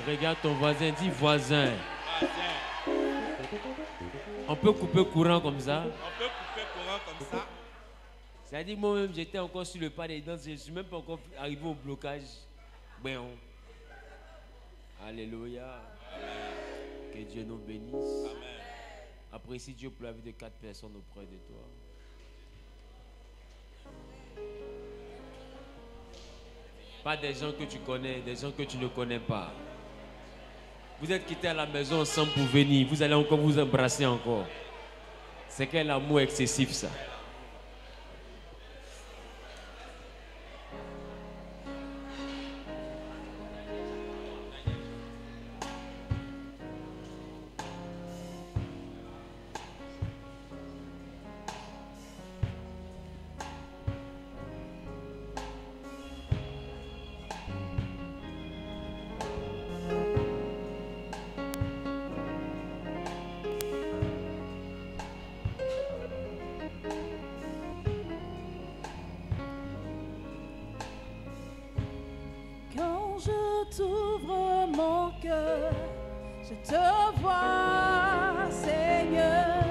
Regarde ton voisin, dis voisin. On peut couper courant comme ça. On peut couper courant comme ça. C'est-à-dire moi-même j'étais encore sur le pas des danses, je ne suis même pas encore arrivé au blocage. Bon. Alléluia. Que Dieu nous bénisse. Amen. Apprécie Dieu pour la vie de 4 personnes auprès de toi. Pas des gens que tu connais, des gens que tu ne connais pas. Vous êtes quittés à la maison ensemble pour venir. Vous allez encore vous embrasser encore. C'est quel amour excessif ça. Quand je t'ouvre mon cœur, je te vois, Seigneur.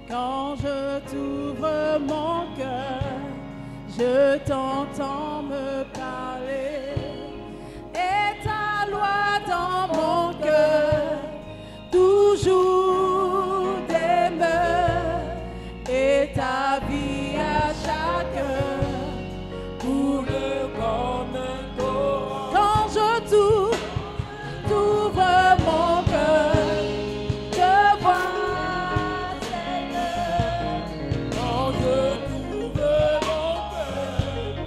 Quand je t'ouvre mon cœur, je t'entends me parler. Et ta loi dans mon cœur, toujours demeure. Et ta vie à chacun coule comme un torrent. Quand je t'ouvre mon cœur, je vois, Seigneur. Quand je t'ouvre mon cœur,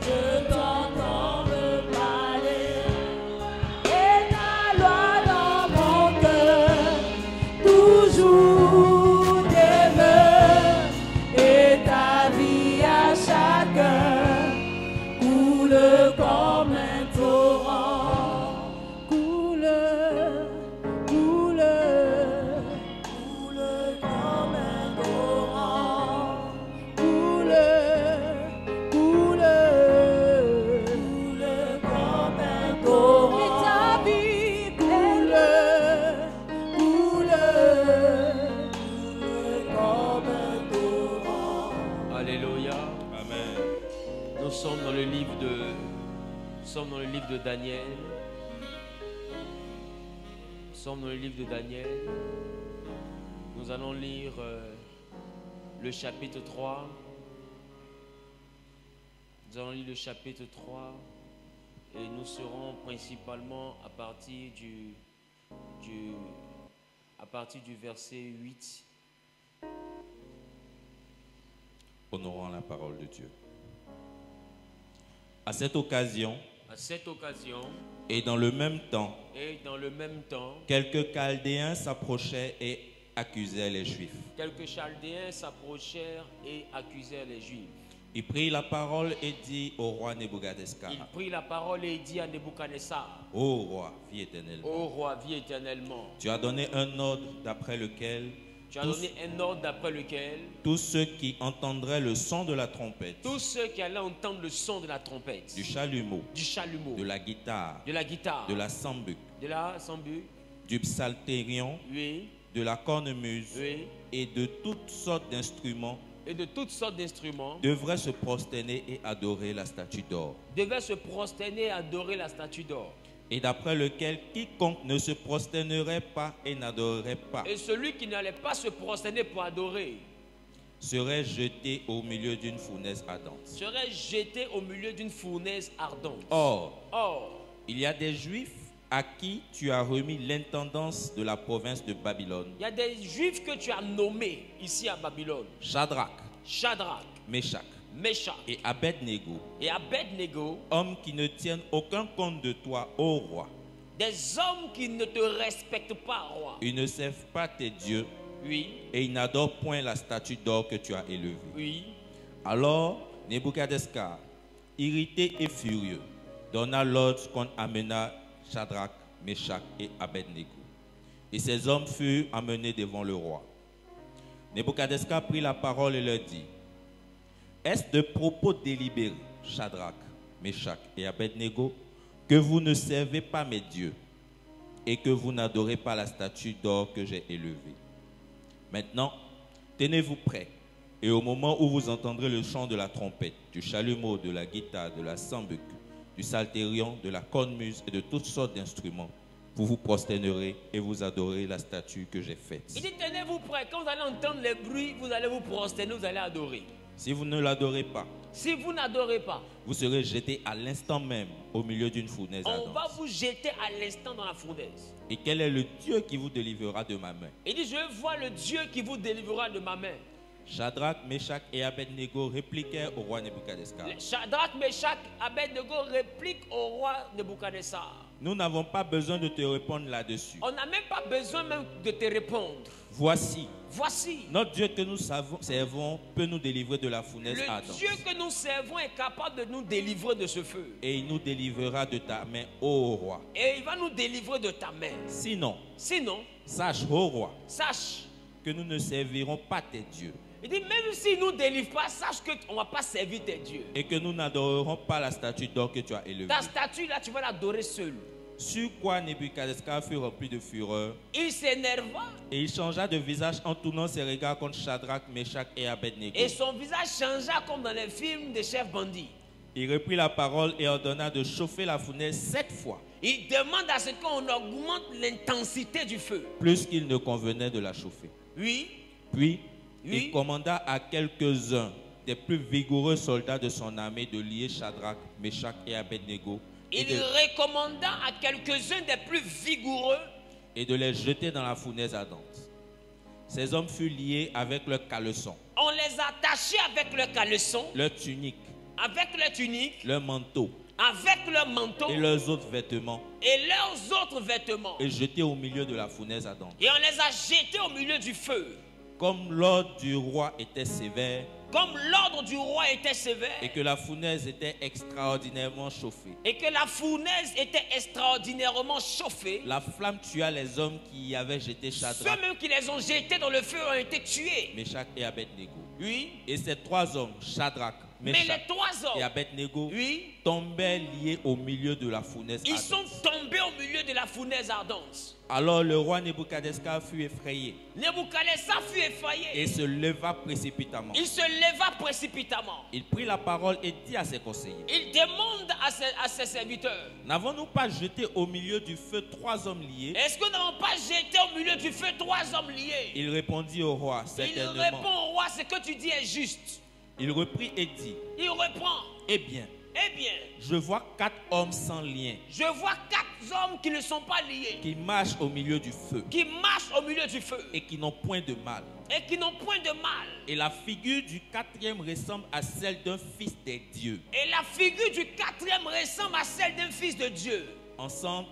je t'entends me parler. Et ta loi dans mon cœur, toujours demeure. Et ta vie à chacun coule comme un torrent. Coule, coule, coule comme un torrent. Coule, coule, coule comme un torrent. Et ta vie coule, coule, coule comme un torrent. Alléluia. Amen. Nous sommes dans le livre de Daniel. Nous sommes dans le livre de Daniel. Nous allons lire le chapitre 3. Nous allons lire le chapitre 3 et nous serons principalement à partir du verset 8. Honorons la parole de Dieu. À cette occasion, et dans le même temps, quelques Chaldéens s'approchaient et accusaient les Juifs. Il prit la parole et dit au roi Nebuchadnezzar. Ô roi, vis éternellement. Tu as donné un ordre d'après lequel tous ceux qui entendraient le son de la trompette, du chalumeau, de la guitare, de la sambuc, du psalterion, de la cornemuse et de toutes sortes d'instruments, devraient se prosterner et adorer la statue d'or. Et d'après lequel quiconque ne se prosternerait pas et n'adorerait pas, et celui qui n'allait pas se prosterner pour adorer, serait jeté au milieu d'une fournaise ardente. Or, il y a des Juifs à qui tu as remis l'intendance de la province de Babylone. Il y a des Juifs que tu as nommés ici à Babylone. Shadrach, Meshach et Abednego, hommes qui ne tiennent aucun compte de toi, ô roi. Des hommes qui ne te respectent pas, roi. Ils ne servent pas tes dieux. Et ils n'adorent point la statue d'or que tu as élevée. Alors Nebuchadnezzar, irrité et furieux, donna l'ordre qu'on amena Shadrach, Meshach et Abednego. Et ces hommes furent amenés devant le roi. Nebuchadnezzar prit la parole et leur dit: est-ce de propos délibérés, Shadrach, Meshach et Abednego, que vous ne servez pas mes dieux et que vous n'adorez pas la statue d'or que j'ai élevée. Maintenant, tenez-vous prêts, et au moment où vous entendrez le chant de la trompette, du chalumeau, de la guitare, de la sambuc, du psalterion, de la cornemuse et de toutes sortes d'instruments, vous vous prosternerez et vous adorez la statue que j'ai faite. Il dit, tenez-vous prêts. Quand vous allez entendre les bruits, vous allez vous prosterner, vous allez adorer. Si vous ne l'adorez pas, si vous n'adorez pas, vous serez jeté à l'instant même au milieu d'une fournaise ardente. On va vous jeter à l'instant dans la fournaise. Et quel est le Dieu qui vous délivrera de ma main? Il dit, je vois le Dieu qui vous délivrera de ma main. Shadrach, Meshach et Abednego répliquèrent au roi Nebuchadnezzar. Shadrach, Meshach, Abednego répliquent au roi Nebuchadnezzar. Nous n'avons pas besoin de te répondre là-dessus. On n'a même pas besoin même de te répondre. Voici. Notre Dieu que nous servons peut nous délivrer de la fournaise ardente. Le Dieu que nous servons est capable de nous délivrer de ce feu. Et il nous délivrera de ta main, ô roi. Et il va nous délivrer de ta main. Sinon, sache, ô roi, que nous ne servirons pas tes dieux. Il dit, même s'il ne nous délivre pas, sache qu'on ne va pas servir tes dieux. Et que nous n'adorerons pas la statue d'or que tu as élevée. Ta statue là, tu vas l'adorer seul. Sur quoi Nebuchadnezzar fut rempli de fureur. Il s'énerva. Et il changea de visage en tournant ses regards contre Shadrach, Meshach et Abednego. Et son visage changea comme dans les films des chefs bandits. Il reprit la parole et ordonna de chauffer la fournaise 7 fois. Il demande à ce qu'on augmente l'intensité du feu. Plus qu'il ne convenait de la chauffer. Puis, il commanda à quelques-uns des plus vigoureux soldats de son armée de lier Shadrach, Meshach et Abednego. Il recommanda à quelques-uns des plus vigoureux et de les jeter dans la fournaise ardente. Ces hommes furent liés avec leurs caleçons. On les attachait avec leurs caleçons. Leurs tuniques. Avec leurs tuniques. Leurs manteaux. Avec leurs manteaux. Et leurs autres vêtements. Et jetés au milieu de la fournaise ardente. Et on les a jetés au milieu du feu. Comme l'ordre du roi était sévère. Et que la fournaise était extraordinairement chauffée. La flamme tua les hommes qui y avaient jeté Shadrach. Ceux même qui les ont jetés dans le feu ont été tués. Meshach et Abednego. Et ces 3 hommes, Shadrach, Meshach et Abednego, tombaient liés au milieu de la fournaise ardente. Ils sont tombés au milieu de la fournaise ardente. Alors le roi Nebuchadnezzar fut effrayé. Et se leva précipitamment. Il prit la parole et dit à ses conseillers. Il demande à ses serviteurs. N'avons-nous pas jeté au milieu du feu 3 hommes liés? Est-ce que nous n'avons pas jeté au milieu du feu 3 hommes liés? Il répondit au roi, certainement. Il répond au roi, ce que tu dis est juste. Il reprit et dit. Il reprend. Eh bien, je vois 4 hommes sans lien. Je vois 4 hommes qui ne sont pas liés. Qui marchent au milieu du feu. Et qui n'ont point de mal. Et la figure du 4e ressemble à celle d'un fils des dieux.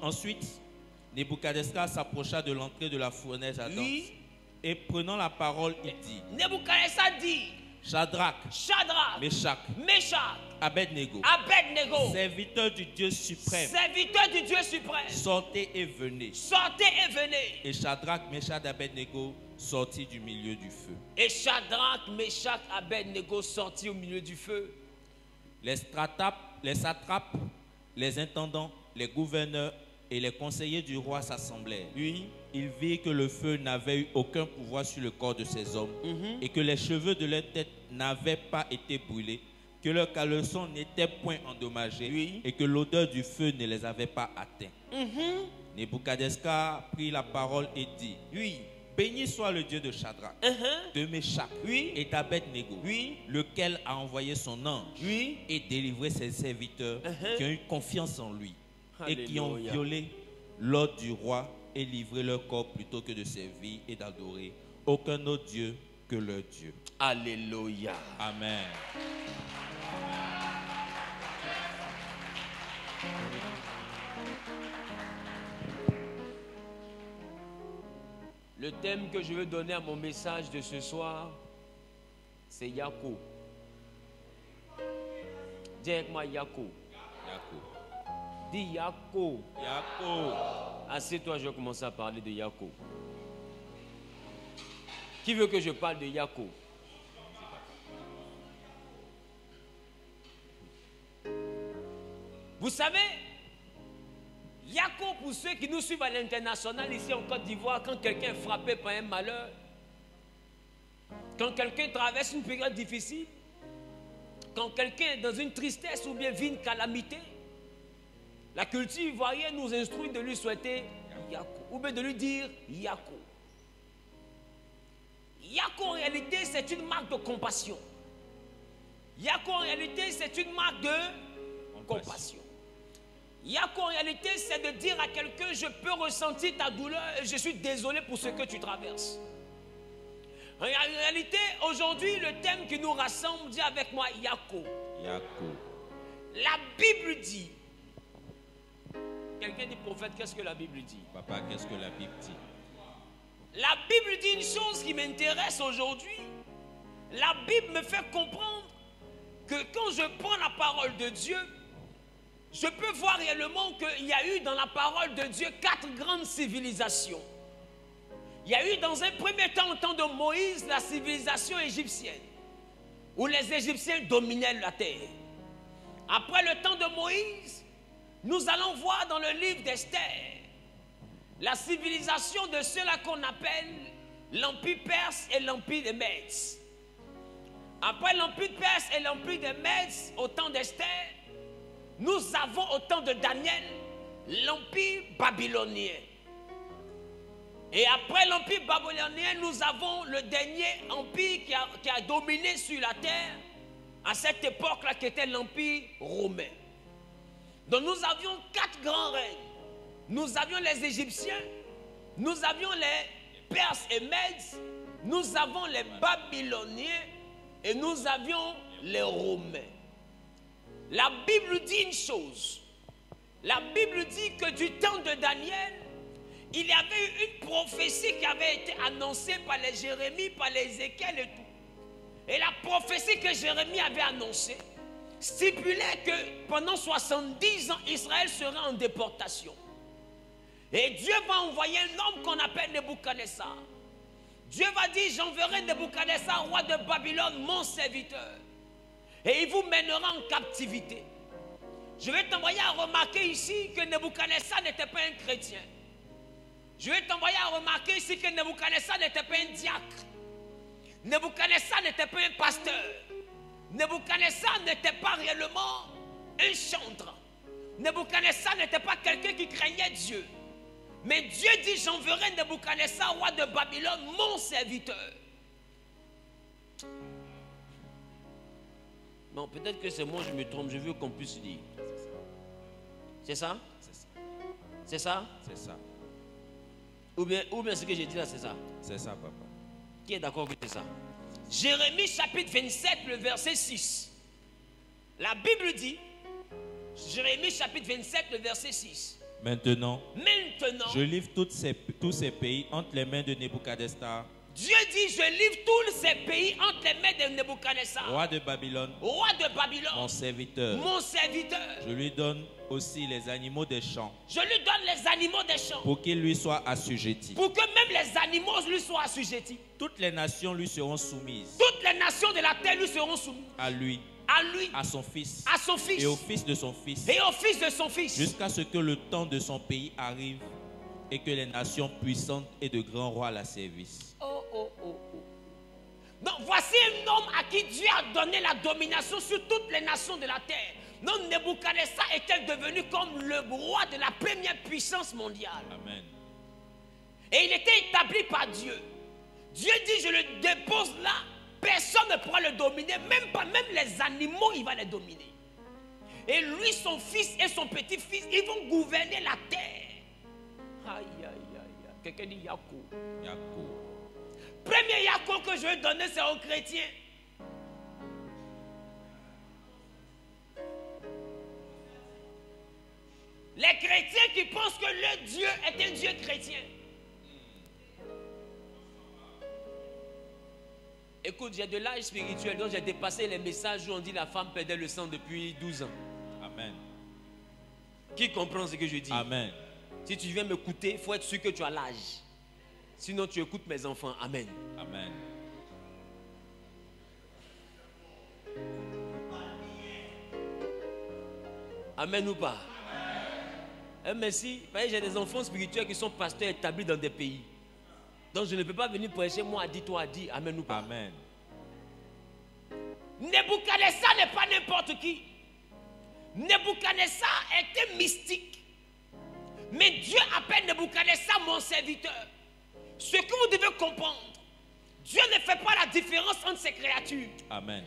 Ensuite, Nebuchadnezzar s'approcha de l'entrée de la fournaise ardente. Et prenant la parole, il dit. Nebuchadnezzar dit. Shadrach, Meshach, Abednego, serviteurs du Dieu suprême, sortez et venez. Et Shadrach, Meshach et Abednego sortit du milieu du feu. Les satrapes, les intendants, les gouverneurs et les conseillers du roi s'assemblèrent. Ils virent que le feu n'avait eu aucun pouvoir sur le corps de ces hommes et que les cheveux de leur tête n'avaient pas été brûlés, que leurs caleçons n'étaient point endommagés et que l'odeur du feu ne les avait pas atteints. Nebuchadnezzar prit la parole et dit. Béni soit le Dieu de Shadrach, de Meshach et d'Abednego, lequel a envoyé son ange et délivré ses serviteurs qui ont eu confiance en lui. Et qui ont violé l'ordre du roi et livré leur corps plutôt que de servir et d'adorer aucun autre Dieu que leur Dieu. Alléluia. Amen. Le thème que je veux donner à mon message de ce soir, c'est Yako. Dis avec moi Yako. Dis Yako. Assieds-toi, je vais commencer à parler de Yako. Qui veut que je parle de Yako? Vous savez, Yako Yako, pour ceux qui nous suivent à l'international ici en Côte d'Ivoire, quand quelqu'un est frappé par un malheur, quand quelqu'un traverse une période difficile, quand quelqu'un est dans une tristesse ou bien vit une calamité, la culture ivoirienne nous instruit de lui souhaiter Yako, ou bien de lui dire Yako. Yako en réalité c'est une marque de compassion. Yako en réalité c'est une marque de compassion. Yako en réalité c'est de dire à quelqu'un je peux ressentir ta douleur et je suis désolé pour ce que tu traverses. En réalité aujourd'hui le thème qui nous rassemble dit avec moi Yako. Yako. La Bible dit. Quelqu'un dit prophète, qu'est-ce que la Bible dit? Papa, qu'est-ce que la Bible dit? La Bible dit une chose qui m'intéresse aujourd'hui. La Bible me fait comprendre que quand je prends la parole de Dieu, je peux voir réellement qu'il y a eu dans la parole de Dieu 4 grandes civilisations. Il y a eu dans un premier temps, au temps de Moïse, la civilisation égyptienne, où les Égyptiens dominaient la terre. Après le temps de Moïse, nous allons voir dans le livre d'Esther la civilisation de ceux-là qu'on appelle l'Empire perse et l'Empire des Mèdes. Après l'Empire perse et l'Empire des Mèdes, au temps d'Esther, nous avons au temps de Daniel l'Empire babylonien. Et après l'Empire babylonien, nous avons le dernier empire qui a dominé sur la terre à cette époque-là, qui était l'Empire romain. Donc nous avions 4 grands règnes. Nous avions les Égyptiens, nous avions les Perses et Mèdes, nous avons les Babyloniens et nous avions les Romains. La Bible dit une chose. La Bible dit que du temps de Daniel, il y avait eu une prophétie qui avait été annoncée par les Jérémie, par les Ézéchiel et tout. Et la prophétie que Jérémie avait annoncée stipulait que pendant 70 ans, Israël serait en déportation. Et Dieu va envoyer un homme qu'on appelle Nebuchadnezzar. Dieu va dire, j'enverrai Nebuchadnezzar, roi de Babylone, mon serviteur. Et il vous mènera en captivité. Je vais t'envoyer à remarquer ici que Nebuchadnezzar n'était pas un chrétien. Je vais t'envoyer à remarquer ici que Nebuchadnezzar n'était pas un diacre. Nebuchadnezzar n'était pas un pasteur. Nebuchadnezzar n'était pas réellement un chantre. Nebuchadnezzar n'était pas quelqu'un qui craignait Dieu. Mais Dieu dit, j'enverrai Nebuchadnezzar, roi de Babylone, mon serviteur. Bon, peut-être que c'est moi, je me trompe, je veux qu'on puisse dire. C'est ça? C'est ça? C'est ça. Ou bien ce que j'ai dit là, c'est ça? C'est ça, papa. Qui est d'accord que c'est ça? Jérémie chapitre 27, le verset 6. La Bible dit, Jérémie chapitre 27, le verset 6. Maintenant, je livre tous ces pays entre les mains de Nebuchadnezzar. Dieu dit, je livre tous ces pays entre les mains de Nebuchadnezzar. Roi de Babylone. Mon serviteur. Je lui donne aussi les animaux des champs. Pour qu'il lui soit assujetti. Pour que même les animaux lui soient assujettis. Toutes les nations lui seront soumises. Toutes les nations de la terre lui seront soumises. À lui. À son fils. Et au fils de son fils. Jusqu'à ce que le temps de son pays arrive et que les nations puissantes et de grands rois la servissent. Donc voici un homme à qui Dieu a donné la domination sur toutes les nations de la terre. Donc Nebuchadnezzar était devenu comme le roi de la première puissance mondiale. Amen. Et il était établi par Dieu. Dieu dit, je le dépose là. Personne ne pourra le dominer, même les animaux, il va les dominer. Et lui, son fils et son petit-fils, ils vont gouverner la terre. Aïe, aïe, aïe, aïe. Quelqu'un dit Yako. Yako. Premier Yako que je vais donner, c'est aux chrétiens. Les chrétiens qui pensent que leur Dieu est un Dieu chrétien. Écoute, j'ai de l'âge spirituel, donc j'ai dépassé les messages où on dit la femme perdait le sang depuis 12 ans. Amen. Qui comprend ce que je dis? Amen. Si tu viens m'écouter, il faut être sûr que tu as l'âge. Sinon, tu écoutes mes enfants. Amen. Amen. Amen ou pas? Merci. J'ai des enfants spirituels qui sont pasteurs établis dans des pays. Donc je ne peux pas venir prêcher, moi a dit, toi a dit, amen ou pas. Amen. Nebuchadnezzar n'est pas n'importe qui. Nebuchadnezzar était mystique. Mais Dieu appelle Nebuchadnezzar mon serviteur. Ce que vous devez comprendre, Dieu ne fait pas la différence entre ses créatures. Amen.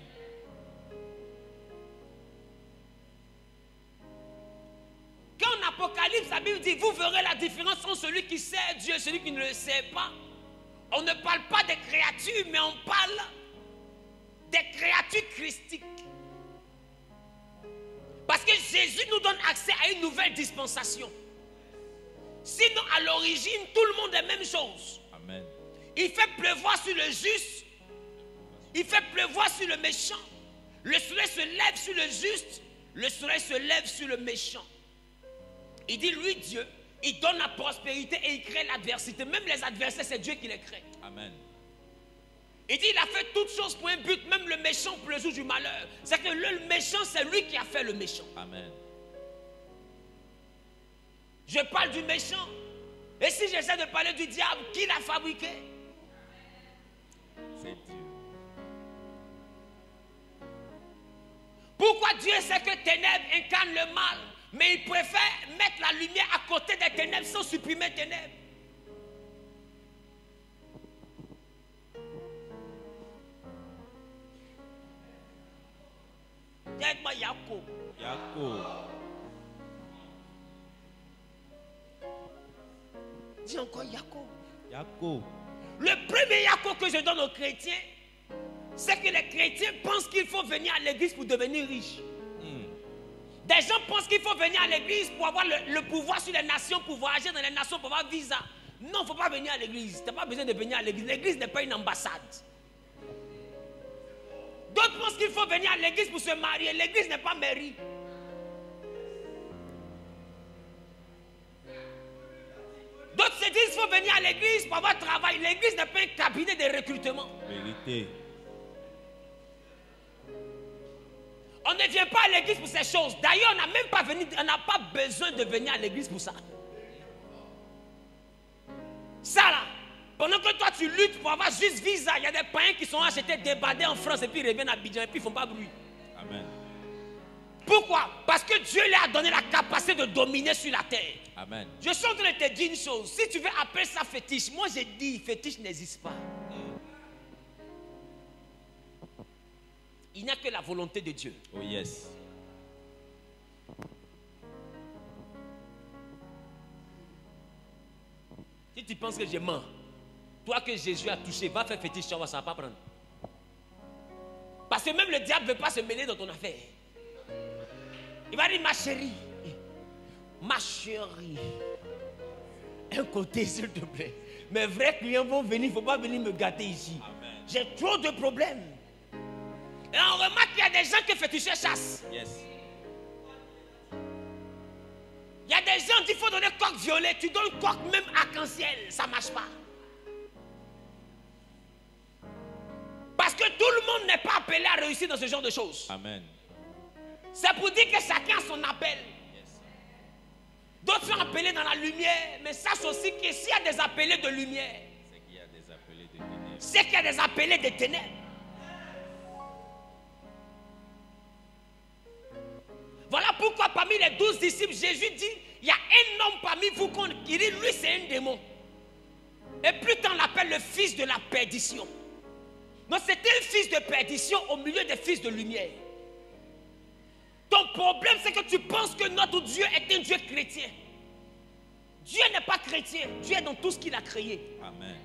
Quand en Apocalypse, la Bible dit, vous verrez la différence entre celui qui sert Dieu et celui qui ne le sert pas. On ne parle pas des créatures, mais on parle des créatures christiques. Parce que Jésus nous donne accès à une nouvelle dispensation. Sinon, à l'origine, tout le monde est la même chose. Amen. Il fait pleuvoir sur le juste. Il fait pleuvoir sur le méchant. Le soleil se lève sur le juste. Le soleil se lève sur le méchant. Il dit, lui, Dieu, il donne la prospérité et il crée l'adversité. Même les adversaires, c'est Dieu qui les crée. Amen. Il dit, il a fait toutes choses pour un but, même le méchant pour le jour du malheur. C'est que le méchant, c'est lui qui a fait le méchant. Amen. Je parle du méchant. Et si j'essaie de parler du diable, qui l'a fabriqué? C'est Dieu. Pourquoi Dieu sait que ténèbres incarne le mal, mais il préfère mettre la lumière à côté des ténèbres sans supprimer ténèbres? Dis avec moi, Yako. Yako. Dis encore Yako. Yako. Le premier Yako que je donne aux chrétiens, c'est que les chrétiens pensent qu'il faut venir à l'église pour devenir riche. Des gens pensent qu'il faut venir à l'église pour avoir le pouvoir sur les nations, pour voyager dans les nations, pour avoir visa. Non, il ne faut pas venir à l'église. Tu n'as pas besoin de venir à l'église. L'église n'est pas une ambassade. D'autres pensent qu'il faut venir à l'église pour se marier. L'église n'est pas mairie. D'autres se disent qu'il faut venir à l'église pour avoir travail. L'église n'est pas un cabinet de recrutement. Vérité. On ne vient pas à l'église pour ces choses. D'ailleurs, on n'a pas besoin de venir à l'église pour ça. Ça là, pendant que toi tu luttes pour avoir juste visa, il y a des païens qui sont achetés, débardés en France et puis ils reviennent à Abidjan et puis ils ne font pas bruit. Amen. Pourquoi? Parce que Dieu leur a donné la capacité de dominer sur la terre. Amen. Je suis en train de te dire une chose. Si tu veux appeler ça fétiche, moi j'ai dit fétiche n'existe pas. Il n'y a que la volonté de Dieu. Oh yes. Si tu penses que je mens, toi que Jésus a touché, va faire fétiche, ça ne va pas prendre. Parce que même le diable ne veut pas se mêler dans ton affaire. Il va dire, ma chérie, un côté s'il te plaît. Mes vrais clients vont venir, il ne faut pas venir me gâter ici. J'ai trop de problèmes. Et on remarque qu'il y a des gens qui fétichent chasse. Yes. Il y a des gens qui faut donner coq violet. Tu donnes coq même arc-en-ciel, ça ne marche pas. Parce que tout le monde n'est pas appelé à réussir dans ce genre de choses. Amen. C'est pour dire que chacun a son appel. Yes. D'autres sont appelés dans la lumière, mais sache aussi que s'il y a des appelés de lumière, C'est qu'il y a des appelés de ténèbres. c'est qu'il y a des appelés de ténèbres. Voilà pourquoi parmi les 12 disciples, Jésus dit, il y a un homme parmi vous qui dit, lui c'est un démon. Et plus tard on l'appelle le fils de la perdition. Donc c'était un fils de perdition au milieu des fils de lumière. Ton problème c'est que tu penses que notre Dieu est un Dieu chrétien. Dieu n'est pas chrétien, Dieu est dans tout ce qu'il a créé. Amen.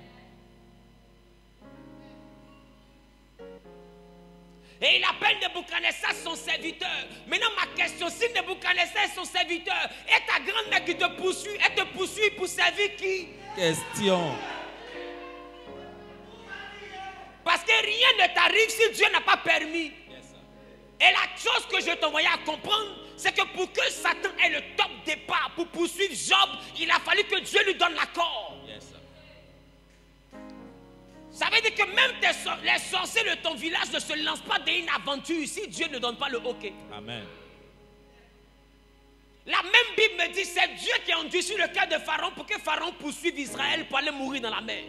Et il appelle Nebuchadnezzar son serviteur. Maintenant ma question, si Nebuchadnezzar est son serviteur, et ta grand-mère qui te poursuit, elle te poursuit pour servir qui? Question. Parce que rien ne t'arrive si Dieu n'a pas permis. Yes, sir. Et la chose que je t'envoyais à comprendre, c'est que pour que Satan ait le top départ pour poursuivre Job, il a fallu que Dieu lui donne l'accord. Yes, sir. Ça veut dire que même les sorciers de ton village ne se lancent pas dans une aventure si Dieu ne donne pas le OK. Amen. La même Bible me dit, c'est Dieu qui a endurci le cœur de Pharaon pour que Pharaon poursuive Israël pour aller mourir dans la mer.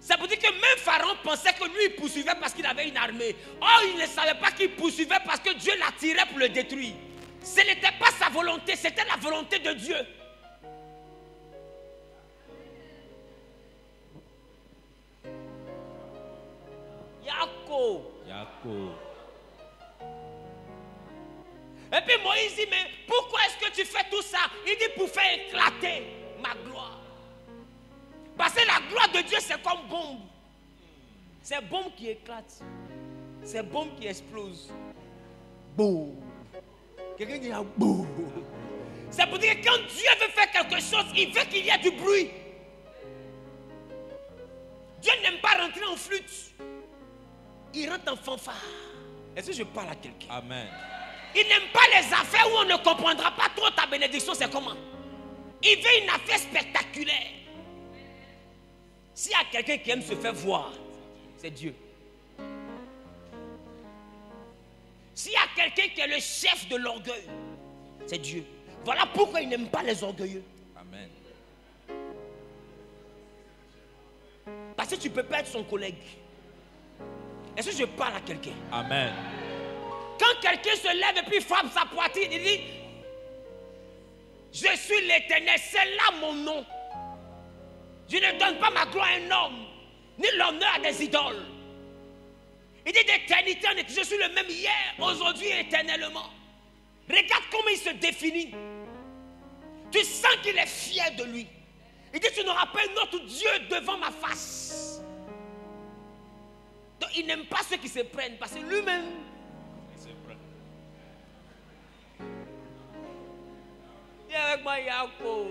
Ça veut dire que même Pharaon pensait que lui il poursuivait parce qu'il avait une armée. Or, il ne savait pas qu'il poursuivait parce que Dieu l'attirait pour le détruire. Ce n'était pas sa volonté, c'était la volonté de Dieu. Yako. Et puis Moïse dit, mais pourquoi est-ce que tu fais tout ça? Il dit, pour faire éclater ma gloire. Parce que la gloire de Dieu, c'est comme bombe. C'est bombe qui éclate. C'est bombe qui explose. Boum. Quelqu'un dit, boum. C'est pour dire que quand Dieu veut faire quelque chose, il veut qu'il y ait du bruit. Dieu n'aime pas rentrer en flûte. Il rentre en fanfare. Est-ce que je parle à quelqu'un? Amen. Il n'aime pas les affaires où on ne comprendra pas trop ta bénédiction, c'est comment? Il veut une affaire spectaculaire. S'il y a quelqu'un qui aime se faire voir, c'est Dieu. S'il y a quelqu'un qui est le chef de l'orgueil, c'est Dieu. Voilà pourquoi il n'aime pas les orgueilleux. Amen. Parce que tu peux pas être son collègue. Est-ce que je parle à quelqu'un? Amen. Quand quelqu'un se lève et puis frappe sa poitrine, il dit, je suis l'Éternel, c'est là mon nom. Je ne donne pas ma gloire à un homme, ni l'honneur à des idoles. Il dit d'éternité en éternité, je suis le même hier, aujourd'hui et éternellement. Regarde comment il se définit. Tu sens qu'il est fier de lui. Il dit, tu n'auras pas un autre Dieu devant ma face. Donc il n'aime pas ceux qui se prennent, parce que lui-même, il se prend. Viens avec moi, Yako.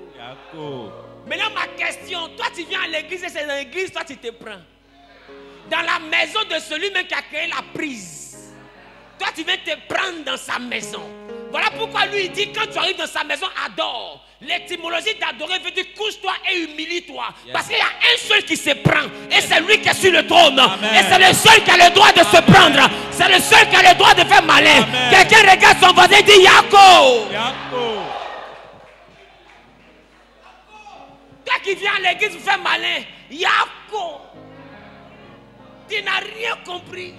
Maintenant ma question, toi tu viens à l'église et c'est dans l'église, toi tu te prends. Dans la maison de celui même qui a créé la prise, toi tu viens te prendre dans sa maison. Voilà pourquoi lui il dit, quand tu arrives dans sa maison, adore. L'étymologie d'adorer veut dire couche-toi et humilie-toi. Yes. Parce qu'il y a un seul qui se prend. Et c'est lui qui est sur le trône. Amen. Et c'est le seul qui a le droit de se prendre. C'est le seul qui a le droit de faire malin. Quelqu'un regarde son voisin et dit Yako. Toi qui viens à l'église pour faire malin, Yako. Tu n'as rien compris.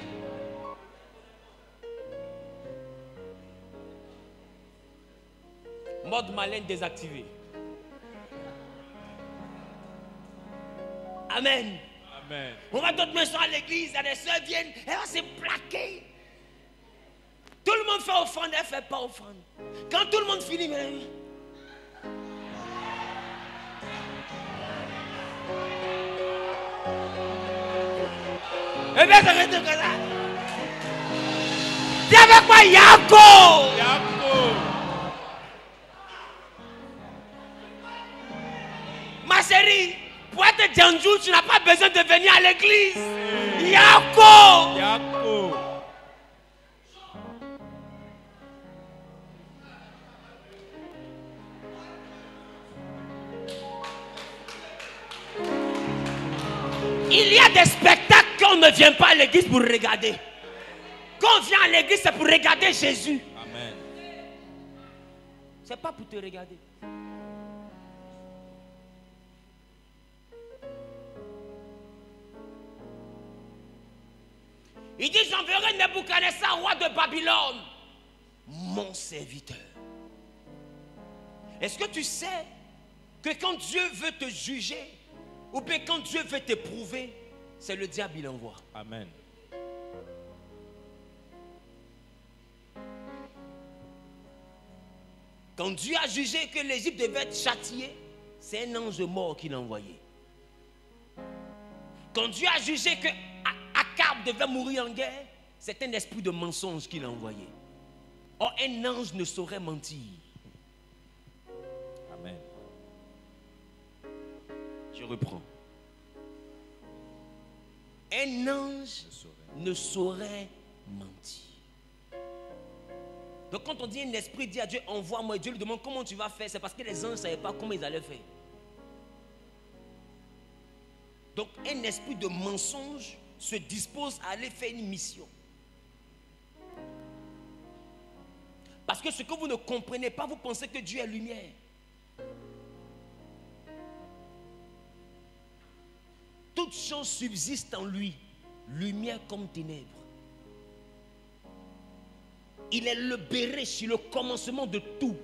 Mode malin désactivé. Amen. Amen. On va d'autres maisons à l'église, et les soeurs viennent, elles vont se plaquer. Tout le monde fait offrande, elle ne fait pas offrande. Quand tout le monde finit, et bien, ça reste comme ça. Dis avec moi, Yako. Ma chérie, pour être Djanjou, tu n'as pas besoin de venir à l'église. Yako. Il y a des spectacles qu'on ne vient pas à l'église pour regarder. Quand on vient à l'église, c'est pour regarder Jésus. Amen. C'est pas pour te regarder. Il dit, j'enverrai Nebuchadnezzar, roi de Babylone, mon serviteur. Est-ce que tu sais que quand Dieu veut te juger, ou bien quand Dieu veut t'éprouver, c'est le diable qui l'envoie. Amen. Quand Dieu a jugé que l'Égypte devait être châtiée, c'est un ange mort qui l'a envoyé. Quand Dieu a jugé que Akab devait mourir en guerre, c'est un esprit de mensonge qui l'a envoyé. Or, un ange ne saurait mentir. Amen. Je reprends. Un ange ne saurait mentir. Donc quand on dit un esprit dit à Dieu, envoie-moi, Dieu lui demande comment tu vas faire, c'est parce que les anges ne savaient pas comment ils allaient faire. Donc un esprit de mensonge se dispose à aller faire une mission. Parce que ce que vous ne comprenez pas, vous pensez que Dieu est lumière. Toute chose subsiste en lui, lumière comme ténèbres. Il est le Béréch, le commencement de tout.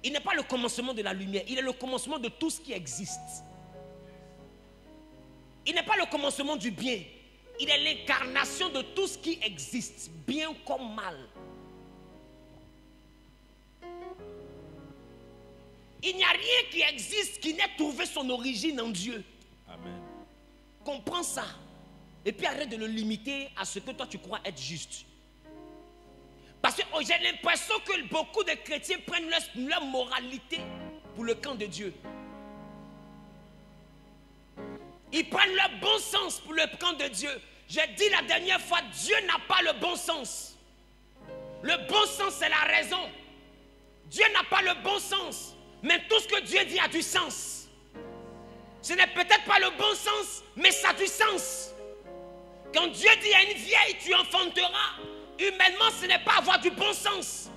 Il n'est pas le commencement de la lumière, il est le commencement de tout ce qui existe. Il n'est pas le commencement du bien, il est l'incarnation de tout ce qui existe, bien comme mal. Il n'y a rien qui existe qui n'ait trouvé son origine en Dieu. Amen. Comprends ça. Et puis arrête de le limiter à ce que toi tu crois être juste. Parce que j'ai l'impression que beaucoup de chrétiens prennent leur moralité pour le camp de Dieu. Ils prennent leur bon sens pour le camp de Dieu. J'ai dit la dernière fois, Dieu n'a pas le bon sens. Le bon sens, c'est la raison. Dieu n'a pas le bon sens. Mais tout ce que Dieu dit a du sens. Ce n'est peut-être pas le bon sens, mais ça a du sens. Quand Dieu dit à une vieille, tu enfanteras, humainement, ce n'est pas avoir du bon sens.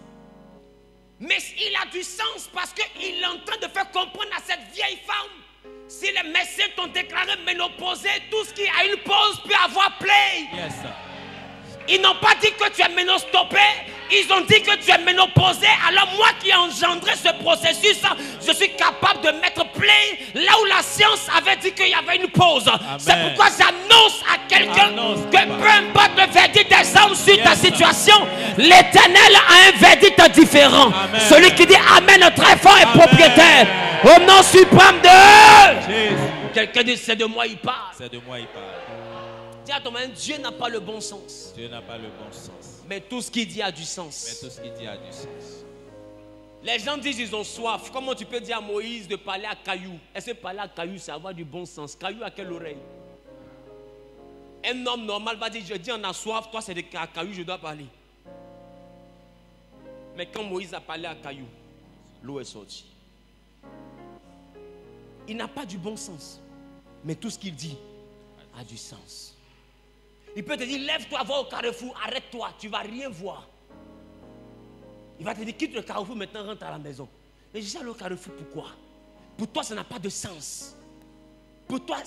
Mais il a du sens parce qu'il est en train de faire comprendre à cette vieille femme, si les médecins t'ont déclaré ménopausée, tout ce qui a une pause peut avoir play. Yes. Ils n'ont pas dit que tu es ménostoppé, ils ont dit que tu es ménopausé. Alors moi qui ai engendré ce processus, je suis capable de mettre play là où la science avait dit qu'il y avait une pause. C'est pourquoi j'annonce à quelqu'un que peu importe le verdict des hommes sur ta situation, l'Éternel a un verdict différent. Amen. Celui qui dit Amen très fort est propriétaire. Au nom suprême de quelqu'un dit c'est de moi il parle. C'est de moi il parle. Dis à ton mari, Dieu n'a pas le bon sens. Dieu n'a pas le bon sens. Mais tout ce qu'il dit a du sens. Mais tout ce qu'il dit a du sens. Les gens disent qu'ils ont soif. Comment tu peux dire à Moïse de parler à Caillou? Est-ce que parler à Caillou, c'est avoir du bon sens? Caillou à quelle oreille? Un homme normal va dire, je dis on a soif, toi c'est à Caillou, je dois parler. Mais quand Moïse a parlé à Caillou, l'eau est sortie. Il n'a pas du bon sens. Mais tout ce qu'il dit a du sens. Il peut te dire, lève-toi, va au carrefour, arrête-toi, tu ne vas rien voir. Il va te dire, quitte le carrefour, maintenant rentre à la maison. Mais je suis allé au carrefour, pourquoi? Pour toi, ça n'a pas de sens. Pour toi,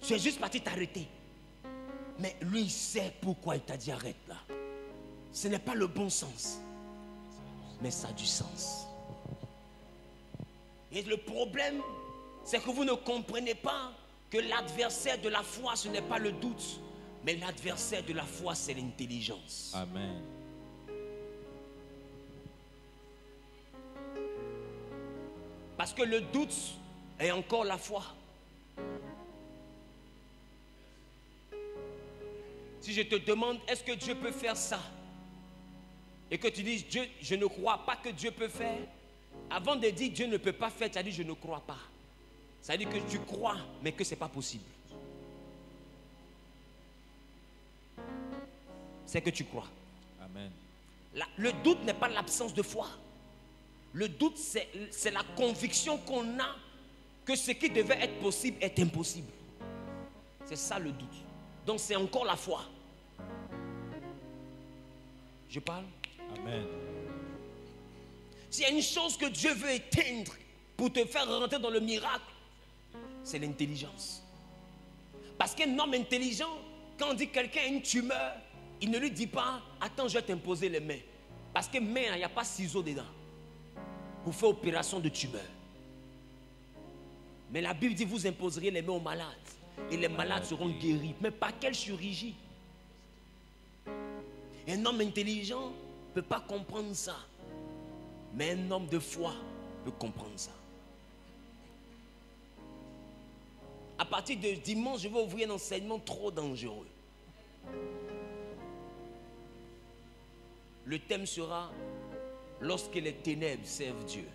tu es juste parti t'arrêter. Mais lui, il sait pourquoi il t'a dit arrête là. Ce n'est pas le bon sens. Mais ça a du sens. Et le problème, c'est que vous ne comprenez pas que l'adversaire de la foi, ce n'est pas le doute. Mais l'adversaire de la foi, c'est l'intelligence. Amen. Parce que le doute est encore la foi. Si je te demande, est-ce que Dieu peut faire ça? Et que tu dis, Dieu, je ne crois pas que Dieu peut faire. Avant de dire Dieu ne peut pas faire, tu as dit je ne crois pas. Ça veut dire que tu crois, mais que ce n'est pas possible. C'est que tu crois. Amen. Le doute n'est pas l'absence de foi. Le doute, c'est la conviction qu'on a que ce qui devait être possible est impossible. C'est ça le doute. Donc c'est encore la foi. Je parle? Amen. S'il y a une chose que Dieu veut éteindre pour te faire rentrer dans le miracle, c'est l'intelligence. Parce qu'un homme intelligent, quand on dit quelqu'un a une tumeur, il ne lui dit pas, attends, je vais t'imposer les mains. Parce que main, il n'y a pas ciseaux dedans. Pour faire opération de tumeur. Mais la Bible dit, vous imposeriez les mains aux malades. Et les malades seront guéris. Mais par quelle chirurgie? Un homme intelligent ne peut pas comprendre ça. Mais un homme de foi peut comprendre ça. À partir de dimanche, je vais ouvrir un enseignement trop dangereux. Le thème sera « Lorsque les ténèbres servent Dieu ».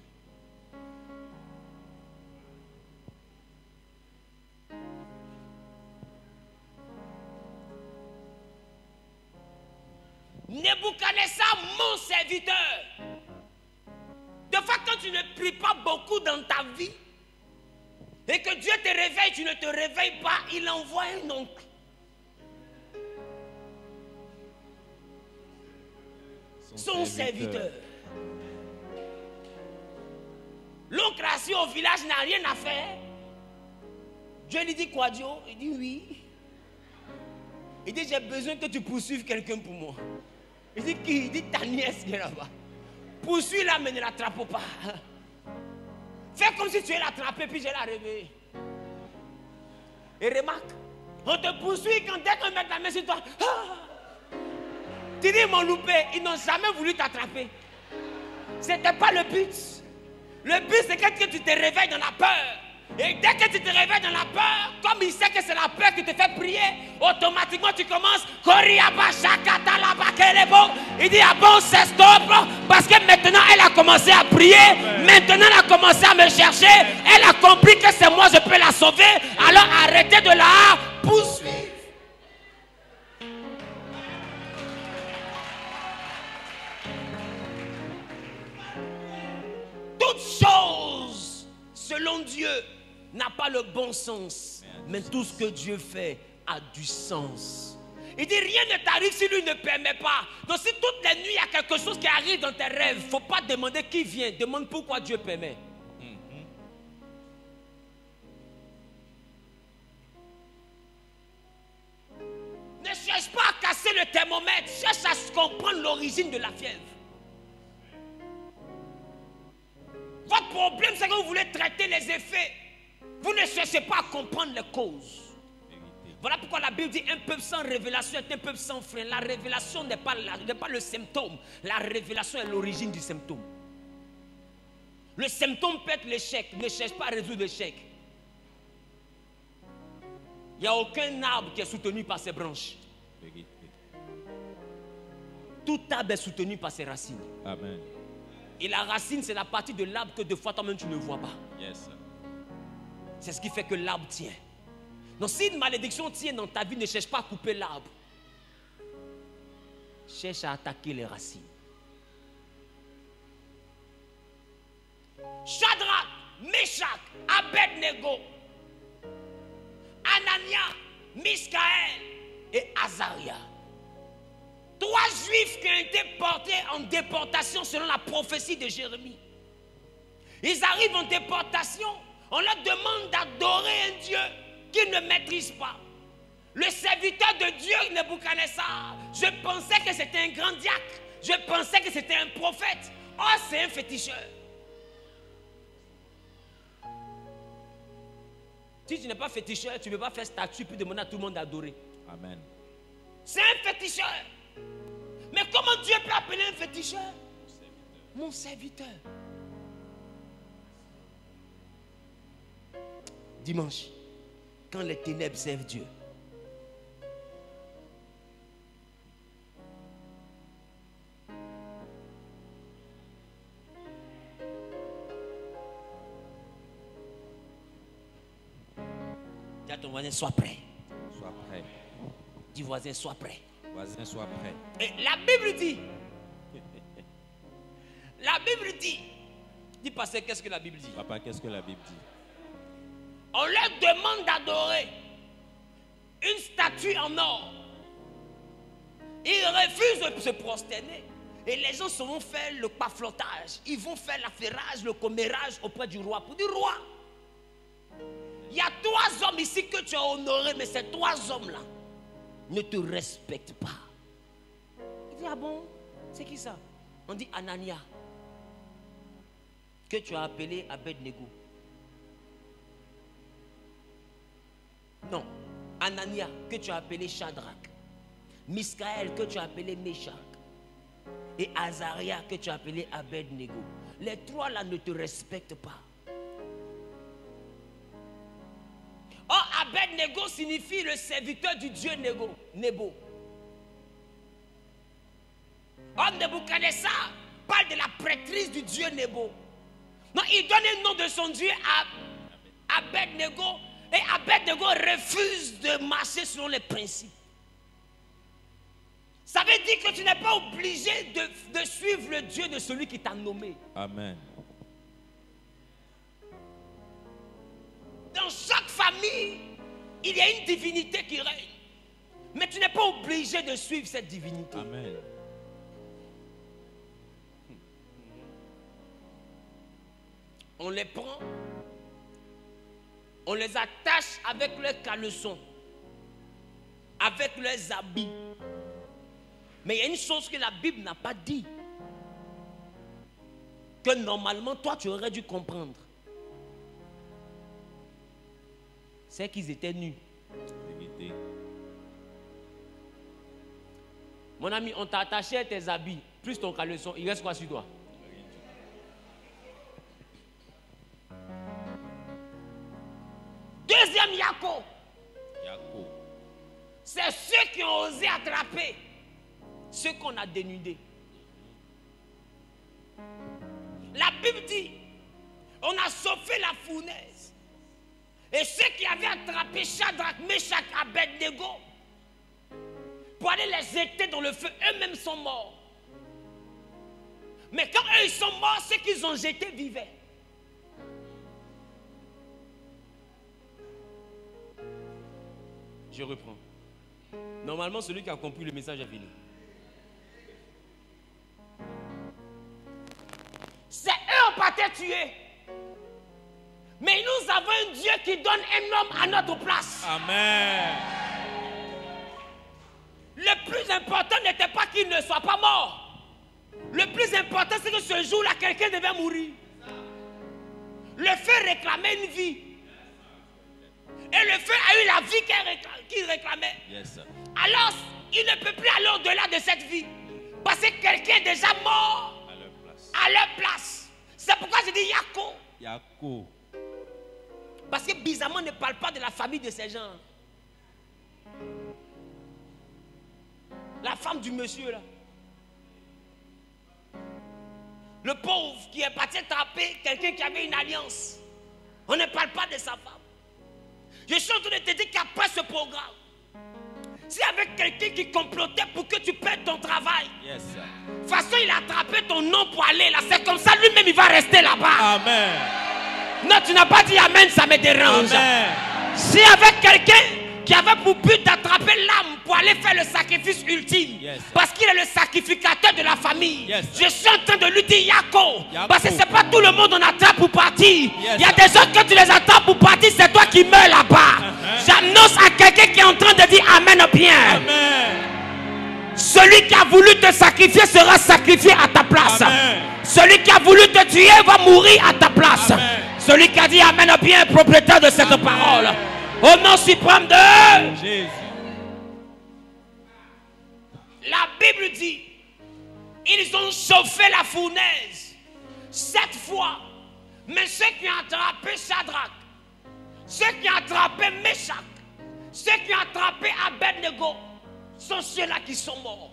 Nebuchadnezzar, mon serviteur. De fois, quand tu ne pries pas beaucoup dans ta vie et que Dieu te réveille, tu ne te réveilles pas, il envoie un oncle. son serviteur. L'oncle assis au village n'a rien à faire. Dieu lui dit quoi, Dieu? Il dit oui. Il dit j'ai besoin que tu poursuives quelqu'un pour moi. Il dit qui? Il dit ta nièce qui est là-bas. Poursuis-la mais ne l'attrape pas. Fais comme si tu es l'attrapé puis je l'ai réveillé. Et remarque, on te poursuit quand dès qu'on met la main sur toi. Tu dis mon loupé, ils n'ont jamais voulu t'attraper. C'était pas le but. Le but c'est que tu te réveilles dans la peur. Et dès que tu te réveilles dans la peur, comme il sait que c'est la peur qui te fait prier, automatiquement tu commences. Il dit ah bon c'est stop. Parce que maintenant elle a commencé à prier. Maintenant elle a commencé à me chercher. Elle a compris que c'est moi, je peux la sauver. Alors arrêtez de la poursuivre. Toute chose selon Dieu n'a pas le bon sens, mais tout ce que Dieu fait a du sens. Il dit rien ne t'arrive si lui ne permet pas. Donc si toutes les nuits il y a quelque chose qui arrive dans tes rêves, il ne faut pas demander qui vient, demande pourquoi Dieu permet. Ne cherche pas à casser le thermomètre, cherche à comprendre l'origine de la fièvre. Votre problème c'est que vous voulez traiter les effets. Vous ne cherchez pas à comprendre les causes. Voilà pourquoi la Bible dit un peuple sans révélation est un peuple sans frein. La révélation n'est pas le symptôme. La révélation est l'origine du symptôme. Le symptôme peut être l'échec. Ne cherche pas à résoudre l'échec. Il n'y a aucun arbre qui est soutenu par ses branches. Tout arbre est soutenu par ses racines. Amen. Et la racine, c'est la partie de l'arbre que de fois toi-même tu ne vois pas. Yes. C'est ce qui fait que l'arbre tient. Donc si une malédiction tient dans ta vie, ne cherche pas à couper l'arbre. Cherche à attaquer les racines. Shadrach, Meshach, Abednego, Anania, Misaël et Azaria. 3 juifs qui ont été portés en déportation selon la prophétie de Jérémie. Ils arrivent en déportation. On leur demande d'adorer un Dieu qu'ils ne maîtrisent pas. Le serviteur de Dieu, Nebuchadnezzar, je pensais que c'était un grand diacre. Je pensais que c'était un prophète. Oh, c'est un féticheur. Si tu n'es pas féticheur, tu ne peux pas faire statue puis demander à tout le monde d'adorer. Amen. C'est un féticheur. Mais comment Dieu peut appeler un féticheur? Mon serviteur. Dimanche, quand les ténèbres servent Dieu, dis à ton voisin, sois prêt. Sois prêt. Dis voisin, sois prêt. Voisin, sois prêt. Et la Bible dit, dis pasteur, qu'est-ce que la Bible dit? Papa, qu'est-ce que la Bible dit? On leur demande d'adorer une statue en or. Ils refusent de se prosterner. Et les gens se vont faire le paflotage. Ils vont faire l'affairage, le commérage auprès du roi. Pour dire, roi, il y a 3 hommes ici que tu as honorés, mais ces 3 hommes-là ne te respectent pas. Il dit, ah bon? C'est qui ça? On dit Anania, que tu as appelé Abednego. Non, Anania, que tu as appelé Shadrach. Misaël, que tu as appelé Meshach. Et Azaria, que tu as appelé Abednego. Les 3 là ne te respectent pas. Oh, Abednego signifie le serviteur du Dieu Nebo. Oh, Nebuchadnezzar parle de la prêtrise du Dieu Nebo. Non, il donne le nom de son Dieu à Abednego. Et Abednego refuse de marcher selon les principes. Ça veut dire que tu n'es pas obligé de suivre le Dieu de celui qui t'a nommé. Amen. Dans chaque famille, il y a une divinité qui règne. Mais tu n'es pas obligé de suivre cette divinité. Amen. on les prend, on les attache avec leurs caleçons, avec leurs habits. Mais il y a une chose que la Bible n'a pas dit, que normalement toi tu aurais dû comprendre. C'est qu'ils étaient nus. Mon ami, on t'a attaché tes habits, plus ton caleçon, il reste quoi sur toi? Deuxième Yako. C'est ceux qui ont osé attraper ceux qu'on a dénudés. La Bible dit, on a sauvé la fournaise. Et ceux qui avaient attrapé Shadrach, Meshach, Abednego, pour aller les jeter dans le feu, eux-mêmes sont morts. Mais quand eux ils sont morts, ceux qu'ils ont jetés vivaient. Je reprends. Normalement, celui qui a compris le message est fini. C'est eux on partait tuer. Mais nous avons un Dieu qui donne un homme à notre place. Amen. Le plus important n'était pas qu'il ne soit pas mort. Le plus important, c'est que ce jour-là, quelqu'un devait mourir. Le feu réclamait une vie. Et le feu a eu la vie qu'il réclamait. Yes. Alors, il ne peut plus aller au-delà de cette vie. Parce que quelqu'un est déjà mort à leur place. C'est pourquoi je dis Yako. Yako. Parce que bizarrement, on ne parle pas de la famille de ces gens. La femme du monsieur là. Le pauvre qui est parti attraper quelqu'un qui avait une alliance. On ne parle pas de sa femme. Je suis en train de te dire qu'après ce programme, s'il y avait quelqu'un qui complotait pour que tu perdes ton travail, Yes. de toute façon il a attrapé ton nom pour aller là. C'est comme ça, lui-même il va rester là-bas. Amen. Non, tu n'as pas dit amen, ça me dérange. Amen. S'il y avait quelqu'un qui avait pour but d'attraper l'âme pour aller faire le sacrifice ultime, Yes. parce qu'il est le sacrificateur de la famille, Yes. je suis en train de lui dire Yako. Yako. Parce que c'est pas tout le monde on attrape pour partir. Yes. Il y a des gens que tu les attrapes pour partir, c'est toi qui meurs là-bas. J'annonce à quelqu'un qui est en train de dire amen bien. Amen. Celui qui a voulu te sacrifier sera sacrifié à ta place. Amen. Celui qui a voulu te tuer va mourir à ta place. Amen. Celui qui a dit amen bien, propriétaire de cette Amen. parole. Au nom suprême de Jésus. la Bible dit, ils ont chauffé la fournaise 7 fois. Mais ceux qui ont attrapé Shadrach, ceux qui ont attrapé Meshach, ceux qui ont attrapé Abednego, sont ceux-là qui sont morts.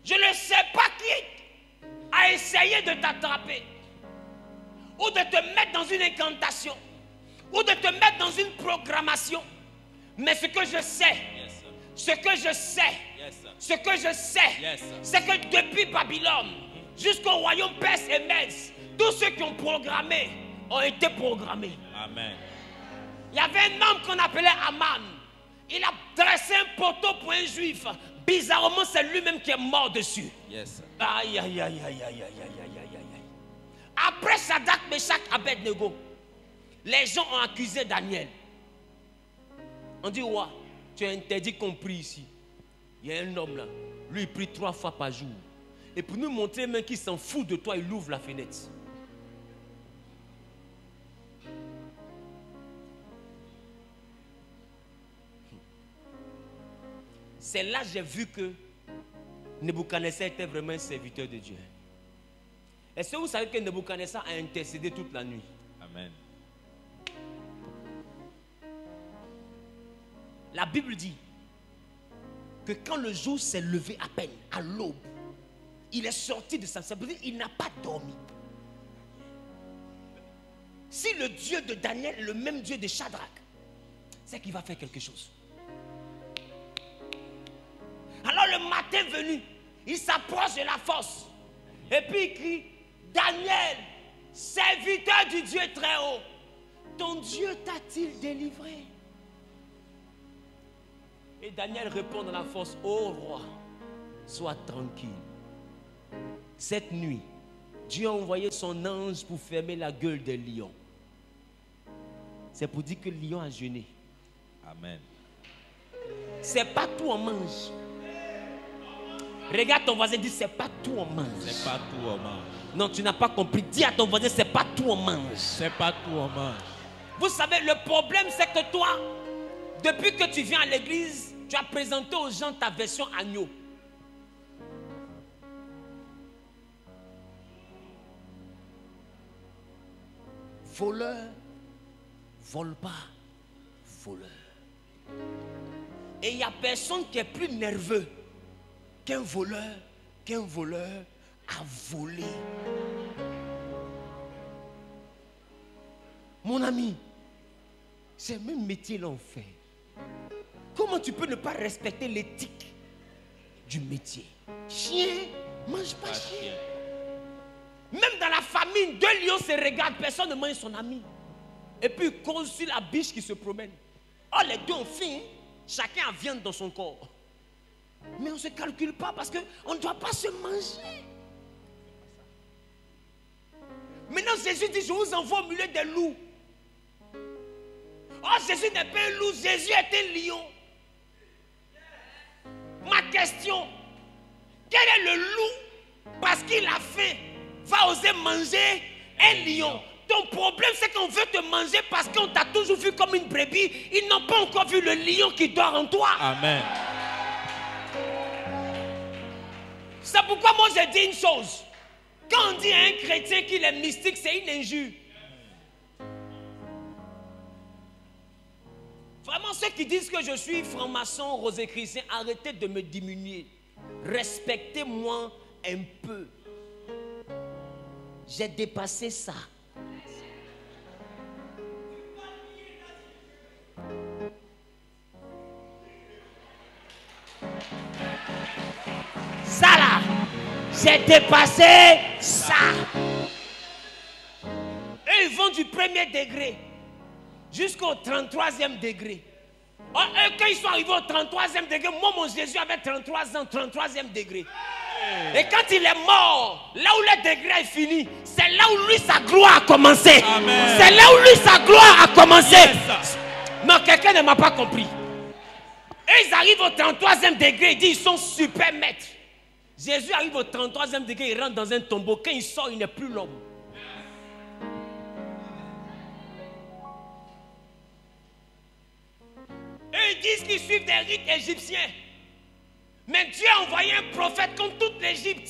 Je ne sais pas qui a essayé de t'attraper, ou de te mettre dans une incantation, ou de te mettre dans une programmation. Mais ce que je sais, Yes. ce que je sais, Yes. ce que je sais, Yes. c'est que depuis Babylone jusqu'au royaume Perse et Mède, tous ceux qui ont programmé ont été programmés. Amen. Il y avait un homme qu'on appelait Aman. Il a dressé un poteau pour un juif. Bizarrement, c'est lui-même qui est mort dessus. Yes. Aïe, aïe, aïe, aïe, aïe, aïe, aïe, aïe, aïe, aïe. Après Shadrach, Meshach, Abednego, les gens ont accusé Daniel. On dit, ouais, tu es interdit qu'on prie ici. Il y a un homme là, lui il prie 3 fois par jour. Et pour nous montrer même qu'il s'en fout de toi, il ouvre la fenêtre. C'est là que j'ai vu que Nebuchadnezzar était vraiment un serviteur de Dieu. Est-ce que vous savez que Nebuchadnezzar a intercédé toute la nuit? Amen. La Bible dit que quand le jour s'est levé à peine, à l'aube, il est sorti de sa chambre. Il n'a pas dormi. Si le Dieu de Daniel est le même Dieu de Shadrach, c'est qu'il va faire quelque chose. Alors le matin venu, il s'approche de la fosse. Et puis il crie, Daniel, serviteur du Dieu très haut, ton Dieu t'a-t-il délivré? Et Daniel répond dans la fosse, ô roi, sois tranquille. Cette nuit, Dieu a envoyé son ange pour fermer la gueule des lions. C'est pour dire que le lion a jeûné. Amen. C'est pas tout on mange. Regarde ton voisin, dis c'est pas tout on mange. C'est pas tout on mange. Non, tu n'as pas compris. Dis à ton voisin, c'est pas tout on mange. C'est pas tout on mange. Vous savez, le problème c'est que toi, depuis que tu viens à l'église, tu as présenté aux gens ta version agneau. Voleur, vole pas, voleur. Et il n'y a personne qui est plus nerveux qu'un voleur a volé. Mon ami, c'est le même métier l'on fait. Comment tu peux ne pas respecter l'éthique du métier? Chien, mange pas chien. Même dans la famille, deux lions se regardent, personne ne mange son ami. Et puis il cause sur la biche qui se promène. Oh, les deux ont faim, chacun a viande dans son corps. Mais on ne se calcule pas parce qu'on ne doit pas se manger. Maintenant Jésus dit, je vous envoie au milieu des loups. Oh, Jésus n'est pas un loup, Jésus est un lion. Ma question, quel est le loup, parce qu'il a faim, va oser manger un lion? Ton problème c'est qu'on veut te manger parce qu'on t'a toujours vu comme une brebis. Ils n'ont pas encore vu le lion qui dort en toi. Amen. C'est pourquoi moi j'ai dit une chose. Quand on dit à un chrétien qu'il est mystique, c'est une injure. Vraiment, ceux qui disent que je suis franc-maçon, rosicrucien, arrêtez de me diminuer. Respectez-moi un peu. J'ai dépassé ça. Ça là, j'ai dépassé ça. Eux, ils vont du premier degré jusqu'au 33e degré. Oh, eux, quand ils sont arrivés au 33e degré, moi, mon Jésus avait 33 ans, 33e degré. Et quand il est mort, là où le degré est fini, c'est là où lui, sa gloire a commencé. C'est là où lui, sa gloire a commencé. Yes. Non, quelqu'un ne m'a pas compris. Et ils arrivent au 33e degré, ils disent ils sont super maîtres. Jésus arrive au 33e degré, il rentre dans un tombeau. Quand il sort, il n'est plus l'homme. Et ils disent qu'ils suivent des rites égyptiens. Mais Dieu a envoyé un prophète comme toute l'Égypte.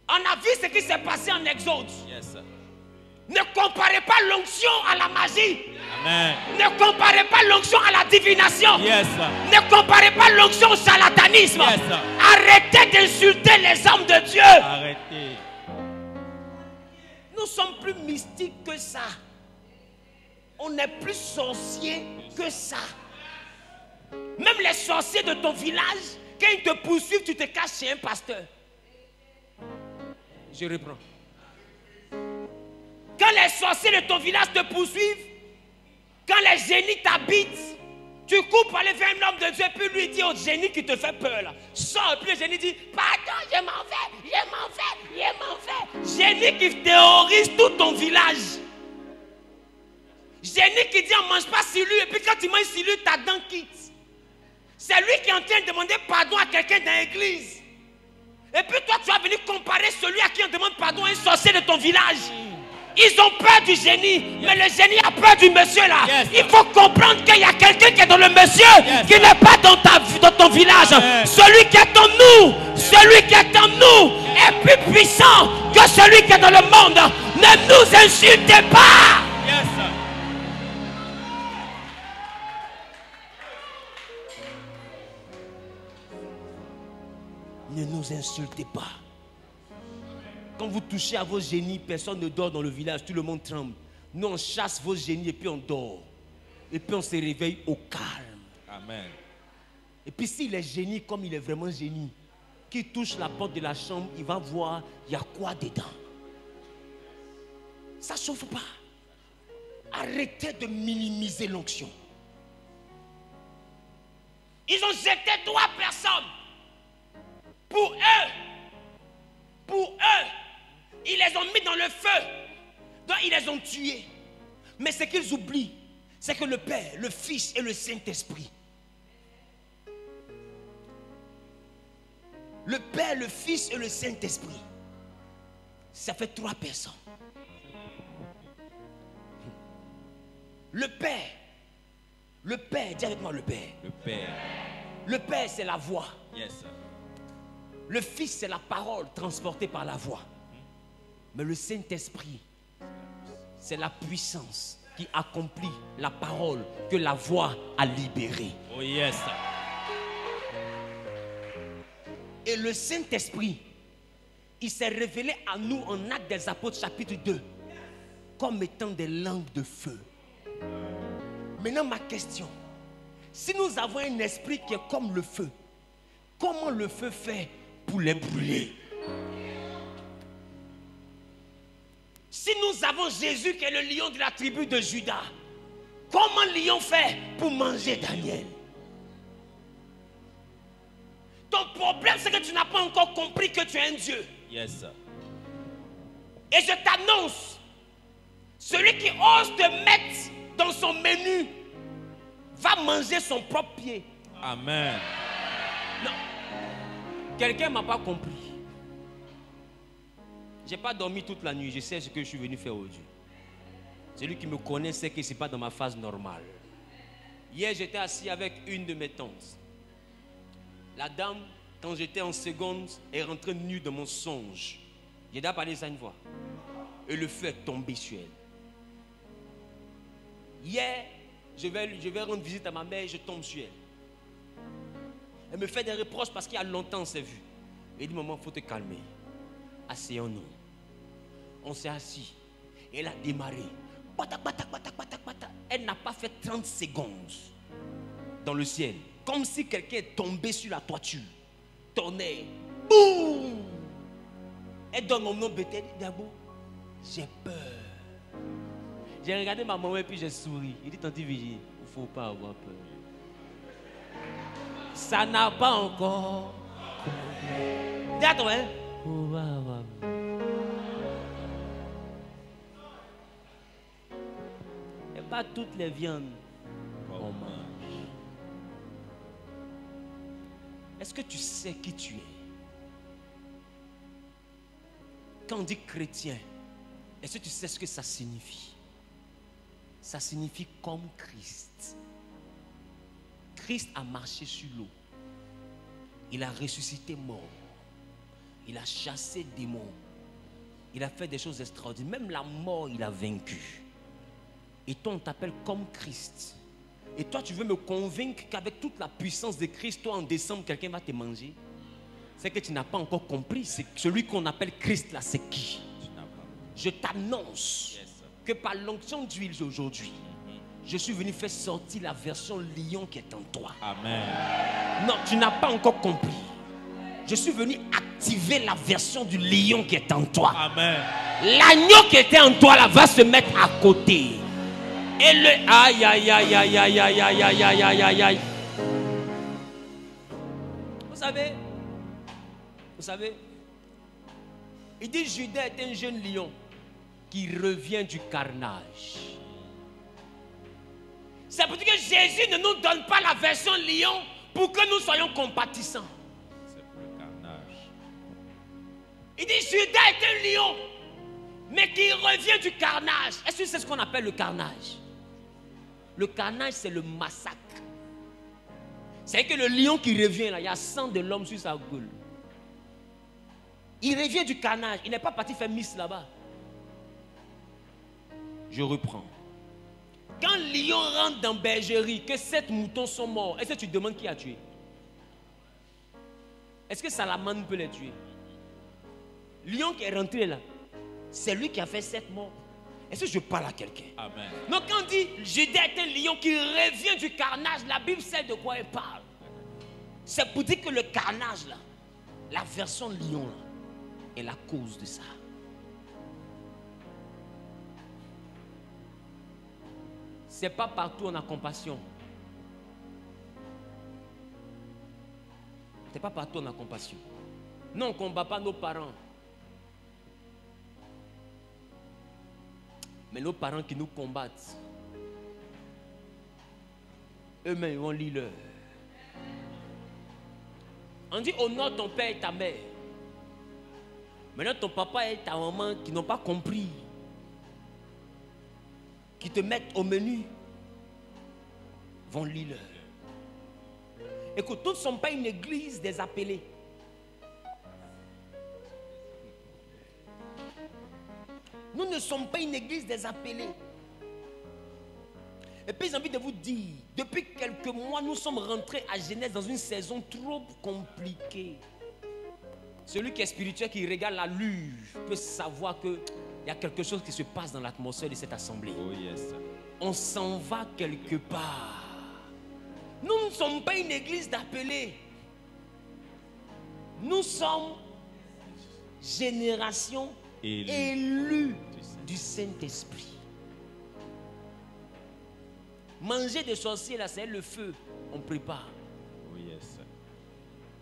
On a vu ce qui s'est passé en Exode. Yes. Ne comparez pas l'onction à la magie. Amen. Ne comparez pas l'onction à la divination. Yes. Ne comparez pas l'onction au charlatanisme. Yes. Arrêtez d'insulter les hommes de Dieu. Arrêtez. Nous sommes plus mystiques que ça. On est plus sorciers que ça. Même les sorciers de ton village, quand ils te poursuivent, tu te caches chez un pasteur. Je reprends. Quand les sorciers de ton village te poursuivent, quand les génies t'habitent, tu cours pour aller vers un homme de Dieu, puis lui dit au génie qui te fait peur là, sors, puis le génie dit, pardon, je m'en vais. Génie qui terrorise tout ton village. Génie qui dit on ne mange pas sur lui, et puis quand tu manges sur lui, ta dent quitte. C'est lui qui est en train de demander pardon à quelqu'un dans l'église. Et puis toi, tu vas venir comparer celui à qui on demande pardon à un sorcier de ton village. Ils ont peur du génie, mais le génie a peur du monsieur là. Il faut comprendre qu'il y a quelqu'un qui est dans le monsieur, qui n'est pas dans ton village. Celui qui est en nous, celui qui est en nous est plus puissant que celui qui est dans le monde. Ne nous insultez pas. Ne nous insultez pas. Quand vous touchez à vos génies, personne ne dort dans le village, tout le monde tremble. Nous, on chasse vos génies et puis on dort. Et puis on se réveille au calme. Amen. Et puis s'il est génie comme il est vraiment génie, qui touche la porte de la chambre, il va voir il y a quoi dedans. Ça ne chauffe pas. Arrêtez de minimiser l'onction. Ils ont jeté 3 personnes. Pour eux, Ils les ont mis dans le feu. Donc ils les ont tués. Mais ce qu'ils oublient, c'est que le Père, le Fils et le Saint-Esprit. Le Père, le Fils et le Saint-Esprit. Ça fait 3 personnes. Le Père, dis avec moi le Père. Le Père. Le Père, c'est la voix. Yes, sir. Le Fils, c'est la parole transportée par la voix. Mais le Saint-Esprit, c'est la puissance qui accomplit la parole que la voix a libérée. Oh yes. Et le Saint-Esprit, il s'est révélé à nous en Actes des Apôtres chapitre 2 comme étant des langues de feu. Maintenant ma question, si nous avons un esprit qui est comme le feu, comment le feu fait pour les brûler? Si nous avons Jésus qui est le lion de la tribu de Juda, comment le lion fait pour manger Daniel? Ton problème, c'est que tu n'as pas encore compris que tu es un Dieu. Yes, sir. Et je t'annonce, celui qui ose te mettre dans son menu va manger son propre pied. Amen. Non. Quelqu'un ne m'a pas compris. Je n'ai pas dormi toute la nuit. Je sais ce que je suis venu faire aujourd'hui. Celui qui me connaît sait que ce n'est pas dans ma phase normale. Hier, j'étais assis avec une de mes tantes. La dame, quand j'étais en seconde, est rentrée nue dans mon songe. J'ai déjà parlé de ça une fois. Et le feu est tombé sur elle. Hier, je vais rendre visite à ma mère et je tombe sur elle. Elle me fait des reproches parce qu'il y a longtemps on s'est vu. Elle dit, maman, il faut te calmer. Asseyons-nous. On s'est assis. Elle a démarré. Elle n'a pas fait 30 secondes dans le ciel. Comme si quelqu'un est tombé sur la toiture. Tonnerre. Boum! Elle donne mon nom bêté. D'abord, j'ai peur. J'ai regardé ma maman et puis j'ai souri. Il dit, tante Virginie, il ne faut pas avoir peur. Ça n'a pas encore. Dis à toi, hein? Et pas toutes les viandes qu'on mange. Est-ce que tu sais qui tu es? Quand on dit chrétien, est-ce que tu sais ce que ça signifie? Ça signifie comme Christ. Christ a marché sur l'eau. Il a ressuscité mort. Il a chassé démons. Il a fait des choses extraordinaires. Même la mort, il a vaincu. Et toi, on t'appelle comme Christ. Et toi, tu veux me convaincre qu'avec toute la puissance de Christ, toi, en décembre, quelqu'un va te manger? C'est que tu n'as pas encore compris. C'est celui qu'on appelle Christ là, c'est qui? Je t'annonce que par l'onction d'huile aujourd'hui, je suis venu faire sortir la version lion qui est en toi. Amen. Non, tu n'as pas encore compris. Je suis venu activer la version du lion qui est en toi. Amen. L'agneau qui était en toi là va se mettre à côté. Et le aïe aïe aïe aïe aïe aïe aïe aïe aïe aïe aïe aïe. Vous savez, il dit Judas est un jeune lion qui revient du carnage. C'est pour dire que Jésus ne nous donne pas la version lion pour que nous soyons compatissants. C'est pour le carnage. Il dit Judas est un lion, mais qui revient du carnage. Est-ce que c'est ce qu'on appelle le carnage? Le carnage, c'est le massacre. C'est que le lion qui revient là, il y a sang de l'homme sur sa gueule. Il revient du carnage. Il n'est pas parti faire miss là-bas. Je reprends. Quand le lion rentre dans la bergerie, que 7 moutons sont morts, est-ce que tu demandes qui a tué? Est-ce que Salamane peut les tuer? Le lion qui est rentré là, c'est lui qui a fait 7 morts. Est-ce que je parle à quelqu'un? Amen. Donc quand on dit Judas est un lion qui revient du carnage, la Bible sait de quoi elle parle. C'est pour dire que le carnage là, la version lion là, est la cause de ça. C'est pas partout on a compassion. C'est pas partout on a compassion. Non, on ne combat pas nos parents. Mais nos parents qui nous combattent, eux-mêmes, ils vont lire leur. On dit honore ton père et ta mère. Maintenant, ton papa et ta maman qui n'ont pas compris, qui te mettent au menu, vont lire leur. Écoute, nous ne sommes pas une église des appelés. Nous ne sommes pas une église des appelés. Et puis j'ai envie de vous dire, depuis quelques mois, nous sommes rentrés à Genèse dans une saison trop compliquée. Celui qui est spirituel, qui regarde la luge, peut savoir qu'il y a quelque chose qui se passe dans l'atmosphère de cette assemblée. Oh yes. On s'en va quelque part. Nous ne sommes pas une église d'appelés. Nous sommes génération élue du Saint-Esprit. Manger des sorciers, là, c'est le feu. On prépare. Oh yes.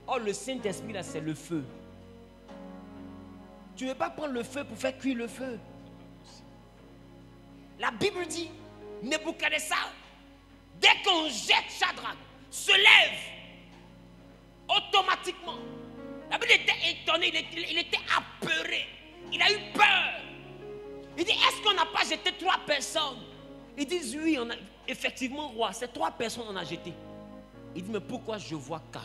Or, le Saint-Esprit, là, c'est le feu. Tu ne veux pas prendre le feu pour faire cuire le feu. La Bible dit, Nebuchadnezzar, dès qu'on jette Shadrach, se lève automatiquement. La Bible était étonnée, il était apeuré. Il a eu peur. Il dit, est-ce qu'on n'a pas jeté 3 personnes? Ils disent, oui, on a, effectivement, roi, c'est 3 personnes qu'on a jeté. Il dit, mais pourquoi je vois 4?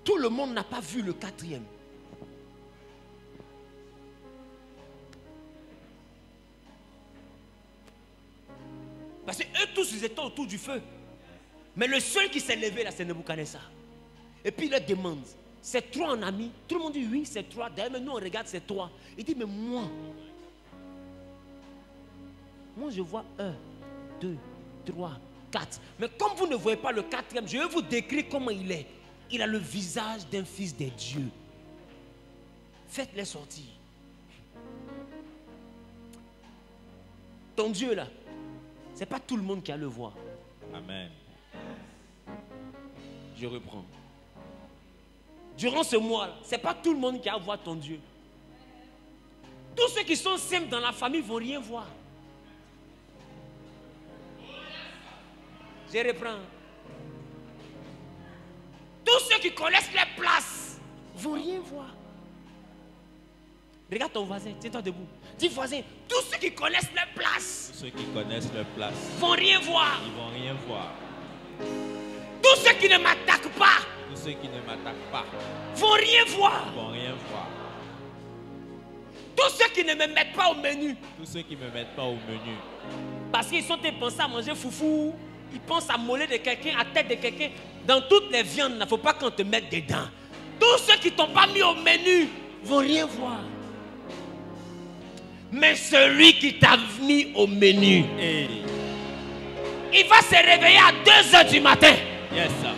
Tout le monde n'a pas vu le 4e. Parce que eux tous, ils étaient autour du feu. Mais le seul qui s'est levé là, c'est Nebuchadnezzar. Et puis il leur demande, c'est 3 en ami? Tout le monde dit oui, c'est 3. D'ailleurs, mais nous on regarde, c'est 3. Il dit, mais moi je vois 1, 2, 3, 4. Mais comme vous ne voyez pas le 4e, je vais vous décrire comment il est. Il a le visage d'un fils des dieux. Faites-les sortir. Ton Dieu là, c'est pas tout le monde qui a le voir. Amen. Je reprends. Durant ce mois, ce n'est pas tout le monde qui a à voir ton Dieu. Tous ceux qui sont simples dans la famille ne vont rien voir. Je reprends. Tous ceux qui connaissent les places ne vont rien voir. Regarde ton voisin, tiens-toi debout. Dis voisin, tous ceux qui connaissent les places, Tous ceux qui connaissent leur place, vont rien voir. ils vont rien voir. Tous ceux qui ne m'attaquent pas, Tous ceux qui ne m'attaquent pas, vont rien voir. ils vont rien voir. Tous ceux qui ne me mettent pas au menu, Tous ceux qui ne me mettent pas au menu, parce qu'ils sont pensés à manger foufou, ils pensent à mollet de quelqu'un, à tête de quelqu'un. Dans toutes les viandes, il ne faut pas qu'on te mette dedans. Tous ceux qui ne t'ont pas mis au menu vont rien voir. Mais celui qui t'a mis au menu, hey. il va se réveiller à 2h du matin. Yes, sir.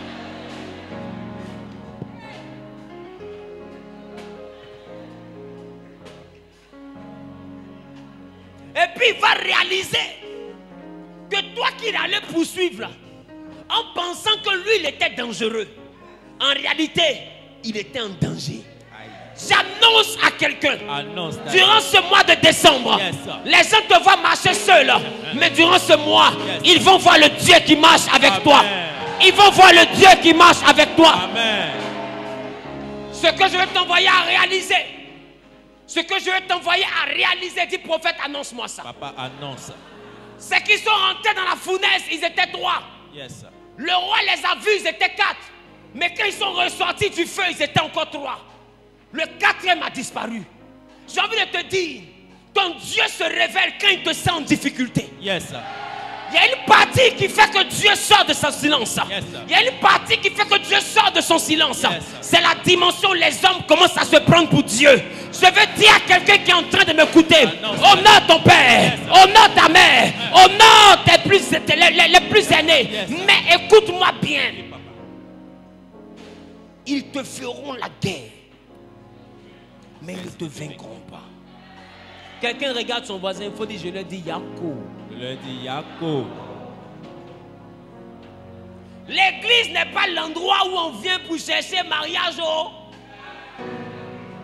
Et puis il va réaliser que toi qui l'allais poursuivre, là, en pensant que lui il était dangereux, en réalité il était en danger. J'annonce à quelqu'un, durant ce mois de décembre, yes, les gens te voient marcher seul, mais durant ce mois, ils vont voir le Dieu qui marche avec Amen. toi. Ils vont voir le Dieu qui marche avec toi. Amen. Ce que je vais t'envoyer à réaliser, ce que je vais t'envoyer à réaliser, dit prophète, annonce-moi ça. Papa annonce. C'est qu'ils sont rentrés dans la fournaise, ils étaient 3. Yes. Le roi les a vus, ils étaient 4. Mais quand ils sont ressortis du feu, ils étaient encore 3. Le 4e a disparu. J'ai envie de te dire, ton Dieu se révèle quand il te sent en difficulté. Yes. Il y a une partie qui fait que Dieu sort de son silence. Yes. Il y a une partie qui fait que Dieu sort de son silence. Yes. C'est la dimension où les hommes commencent à se prendre pour Dieu. Je veux dire à quelqu'un qui est en train de m'écouter, honore ton père, Yes. honore ta mère, honore les plus aînés. Yes. Mais écoute-moi bien. Ils te feront la guerre, mais ils ne te vaincront pas. Quelqu'un regarde son voisin, il faut dire, je leur dis Yako. Je leur dis Yako. L'église n'est pas l'endroit où on vient pour chercher mariage. Oh.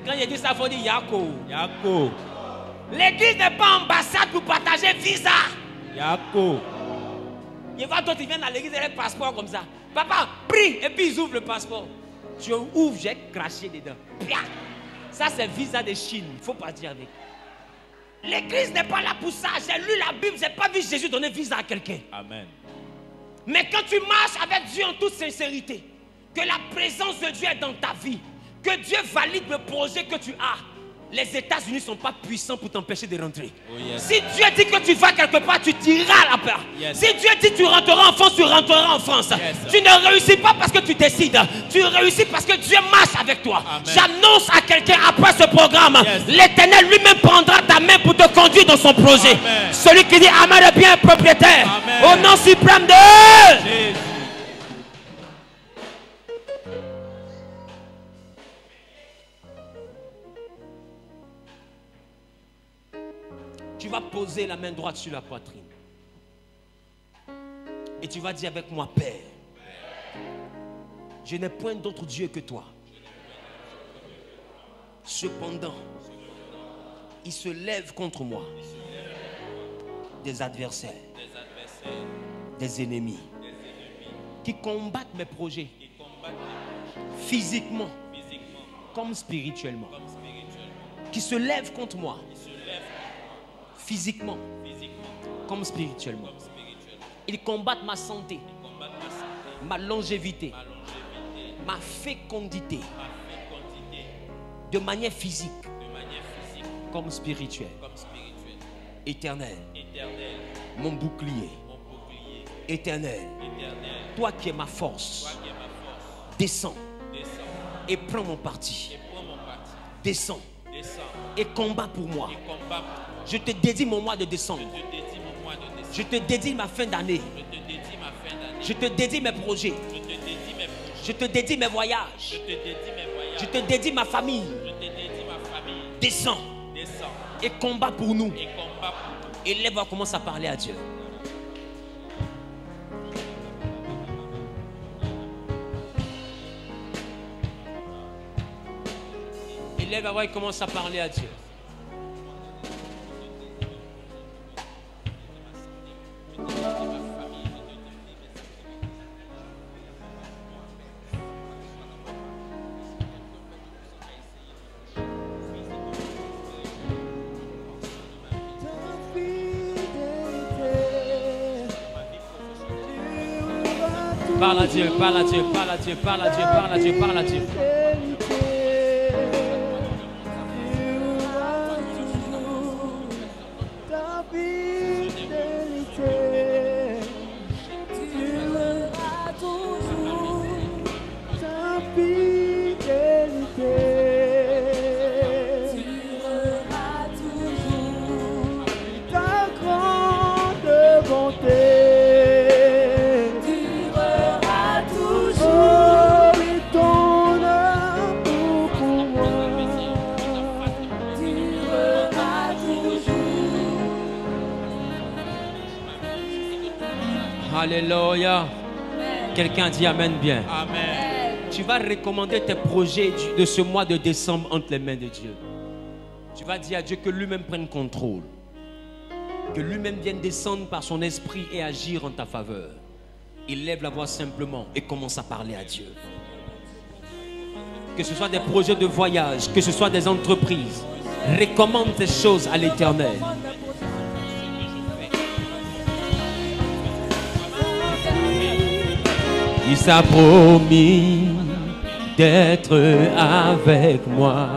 Quand il dit ça, il faut dire Yako. Yako. L'église n'est pas ambassade pour partager visa. Yako. Il va toi, tu viens dans l'église avec le passeport comme ça. Papa, prie. Et puis ils ouvrent le passeport. Tu ouvres, j'ai craché dedans. Pia. Ça, c'est visa de Chine. Il ne faut pas dire avec. L'église n'est pas là pour ça. J'ai lu la Bible, je n'ai pas vu Jésus donner visa à quelqu'un. Amen. Mais quand tu marches avec Dieu en toute sincérité, que la présence de Dieu est dans ta vie, que Dieu valide le projet que tu as, les États-Unis ne sont pas puissants pour t'empêcher de rentrer. Oh yes. Si Dieu dit que tu vas quelque part, tu tireras là-bas. Yes. Si Dieu dit que tu rentreras en France, tu rentreras en France. Yes. Tu ne réussis pas parce que tu décides. Tu réussis parce que Dieu marche avec toi. J'annonce à quelqu'un après ce programme, Yes. l'Éternel lui-même prendra ta main pour te conduire dans son projet. Amen. Celui qui dit Amen est bien propriétaire. Amen. Au nom suprême de Jésus. Tu vas poser la main droite sur la poitrine. Et tu vas dire avec moi, Père, je n'ai point d'autre Dieu que toi. Cependant, il se lève contre moi des adversaires, des ennemis qui combattent mes projets physiquement comme spirituellement, qui se lèvent contre moi physiquement comme spirituellement. Ils combattent ma santé, ma longévité, ma fécondité, de manière physique comme spirituelle. Éternel, mon bouclier, éternel, toi qui es ma force, descends et prends mon parti. Descends et combat pour moi. Je te dédie mon mois de décembre. Je te dédie ma fin d'année. Je te dédie mes projets. Je te dédie mes voyages. Je te dédie ma famille. Descends et combat pour nous. Et lève, commence à parler à Dieu. Et lève, il commence à parler à Dieu. Parle à Dieu, parle à Dieu, parle à Dieu, parle à Dieu, parle à Dieu, parle à Dieu. Alléluia. Quelqu'un dit Amen bien. Amen. Tu vas recommander tes projets de ce mois de décembre entre les mains de Dieu. Tu vas dire à Dieu que lui-même prenne contrôle. Que lui-même vienne descendre par son esprit et agir en ta faveur. Il lève la voix simplement et commence à parler à Dieu. Que ce soit des projets de voyage, que ce soit des entreprises, recommande tes choses à l'Éternel. Il s'est promis d'être avec moi.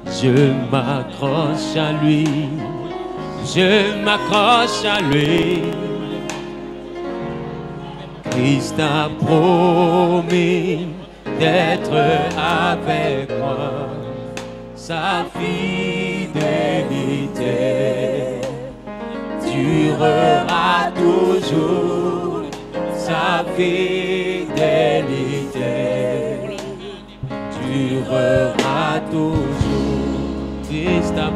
Je m'accroche à lui. Je m'accroche à lui. Christ a promis d'être avec moi. Sa fidélité durera toujours. Sa fidélité durera toujours. Christ a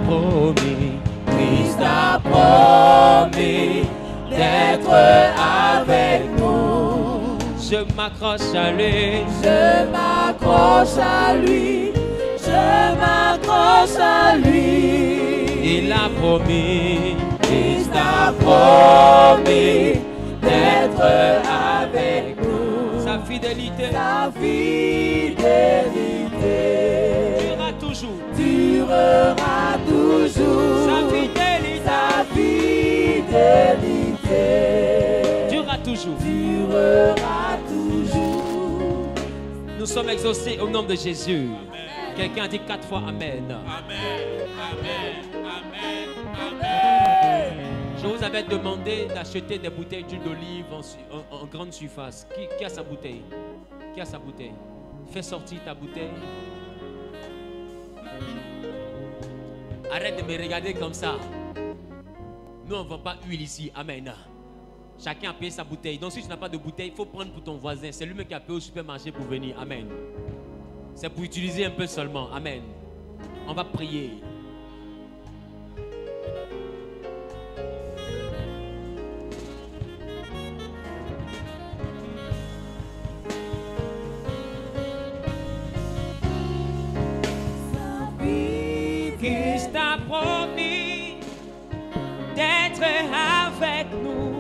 promis d'être avec nous. Je Je m'accroche à lui. Je m'accroche à lui. Je m'accroche à lui. Il a promis. Il t'a promis d'être avec nous. Sa fidélité. Sa fidélité. Durera toujours. Durera toujours. Sa fidélité. Sa fidélité. Durera toujours. Durera toujours. Nous sommes exaucés au nom de Jésus. Quelqu'un a dit 4 fois Amen. Amen. Amen. Amen. Je vous avais demandé d'acheter des bouteilles d'huile d'olive en grande surface. Qui a sa bouteille? Qui a sa bouteille? Fais sortir ta bouteille. Arrête de me regarder comme ça. Nous, on ne vend pas huile ici. Amen. Chacun a payé sa bouteille. Donc, si tu n'as pas de bouteille, il faut prendre pour ton voisin. C'est lui-même qui a payé au supermarché pour venir. Amen. C'est pour utiliser un peu seulement. Amen. On va prier. Christ a promis d'être avec nous.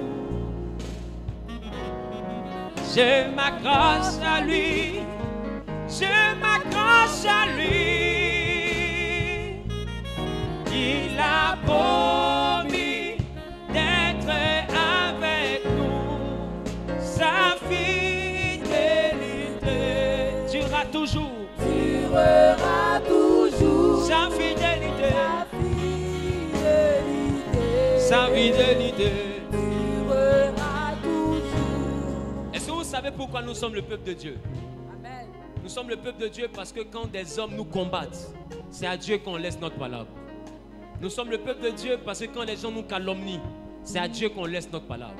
Je m'accroche à lui. Je m'accroche à lui. Il a promis d'être avec nous. Sa fidélité durera toujours. Durera toujours. Sa fidélité. Sa fidélité. Sa fidélité. Durera toujours. Est-ce que vous savez pourquoi nous sommes le peuple de Dieu? Amen. Nous sommes le peuple de Dieu parce que quand des hommes nous combattent, c'est à Dieu qu'on laisse notre parole. Nous sommes le peuple de Dieu parce que quand les gens nous calomnient, c'est à Dieu qu'on laisse notre parole.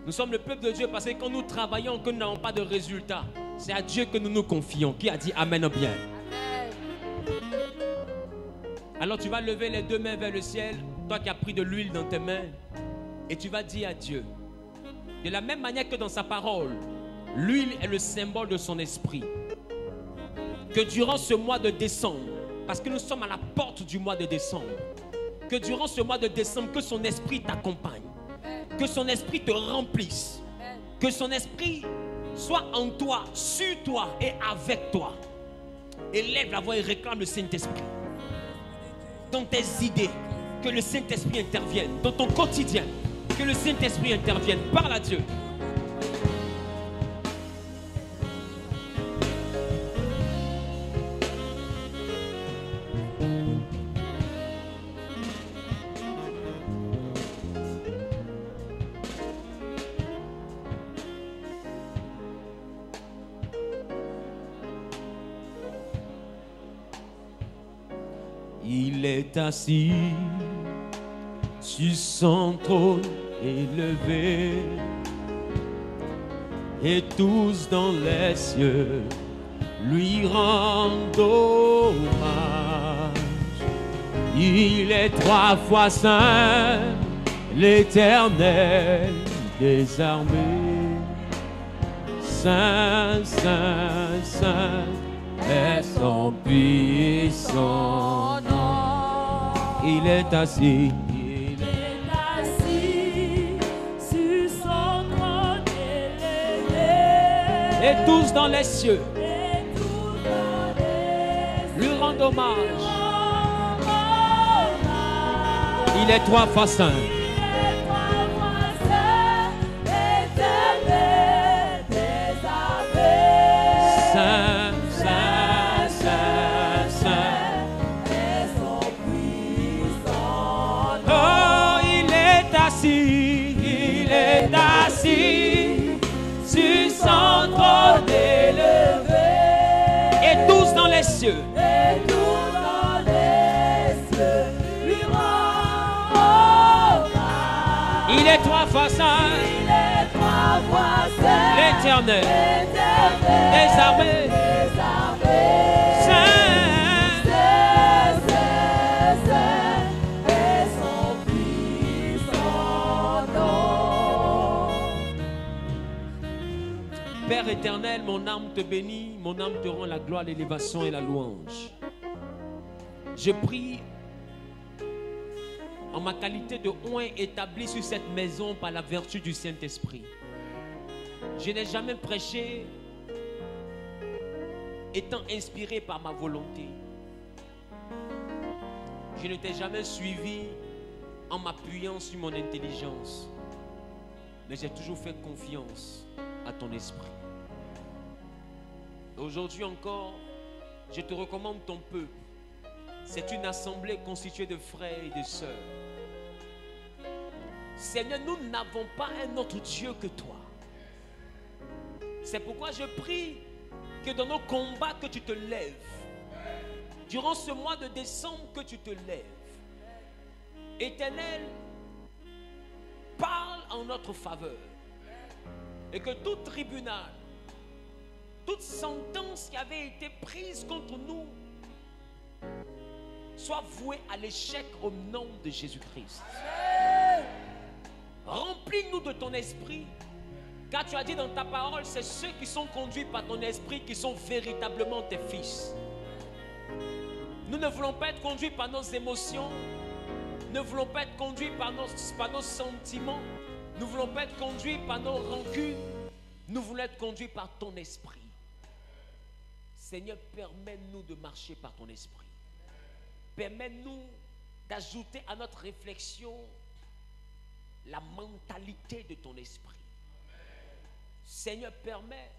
Nous sommes le peuple de Dieu parce que quand nous travaillons, que nous n'avons pas de résultat, c'est à Dieu que nous nous confions. Qui a dit Amen bien? Amen. Alors tu vas lever les 2 mains vers le ciel, toi qui as pris de l'huile dans tes mains, et tu vas dire à Dieu, de la même manière que dans sa parole, l'huile est le symbole de son esprit. Que durant ce mois de décembre, parce que nous sommes à la porte du mois de décembre, que durant ce mois de décembre, que son esprit t'accompagne, que son esprit te remplisse, que son esprit soit en toi, sur toi et avec toi. Élève la voix et réclame le Saint-Esprit. Dans tes idées, que le Saint-Esprit intervienne. Dans ton quotidien, que le Saint-Esprit intervienne. Parle à Dieu. Il est assis sur son trône élevé, et tous dans les cieux lui rendent hommage. Il est 3 fois saint, l'Éternel des armées. Saint, saint, saint est son puissant nom. Il est assis. Il est assis sur son trône élevé. Et tous dans les cieux Et tous dans les lui rendent hommage. hommage. Il est 3 fois saint. Il est 3 fois saint, l'Éternel des armées. Saint, saint, saint, saint. Et son puissant nom. Oh, il est assis sur son trône élevé. Et tous dans les cieux Et tous dans les cieux lui rendent hommage. il est 3 fois saint, Il est 3 fois saint, l'Éternel l'Éternel des armées. des armées. Saint, Saint, Saint, Saint, et son puissant nom. Père éternel, Éternel, mon âme te bénit, mon âme te rend la gloire, l'élévation et la louange. Je prie en ma qualité de oint établi sur cette maison par la vertu du Saint-Esprit. Je n'ai jamais prêché étant inspiré par ma volonté. Je ne t'ai jamais suivi en m'appuyant sur mon intelligence. Mais j'ai toujours fait confiance à ton esprit. Aujourd'hui encore, je te recommande ton peuple. C'est une assemblée constituée de frères et de sœurs. Seigneur, nous n'avons pas un autre Dieu que toi. C'est pourquoi je prie que dans nos combats que tu te lèves. Durant ce mois de décembre que tu te lèves. Éternel, parle en notre faveur. Et que tout tribunal, toute sentence qui avait été prise contre nous soit vouée à l'échec au nom de Jésus-Christ. Remplis-nous de ton esprit. Car tu as dit dans ta parole, c'est ceux qui sont conduits par ton esprit qui sont véritablement tes fils. Nous ne voulons pas être conduits par nos émotions. Nous ne voulons pas être conduits par nos sentiments. Nous ne voulons pas être conduits par nos rancunes. Nous voulons être conduits par ton esprit. Seigneur, permets-nous de marcher par ton esprit. Permets-nous d'ajouter à notre réflexion la mentalité de ton esprit. Seigneur, permets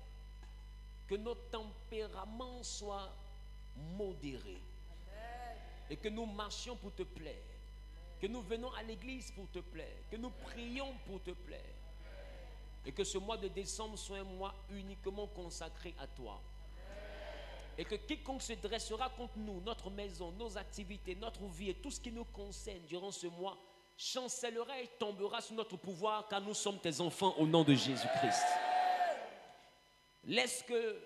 que nos tempéraments soient modérés et que nous marchions pour te plaire, que nous venons à l'église pour te plaire, que nous prions pour te plaire et que ce mois de décembre soit un mois uniquement consacré à toi et que quiconque se dressera contre nous, notre maison, nos activités, notre vie et tout ce qui nous concerne durant ce mois chancellera et tombera sous notre pouvoir car nous sommes tes enfants au nom de Jésus-Christ. Laisse que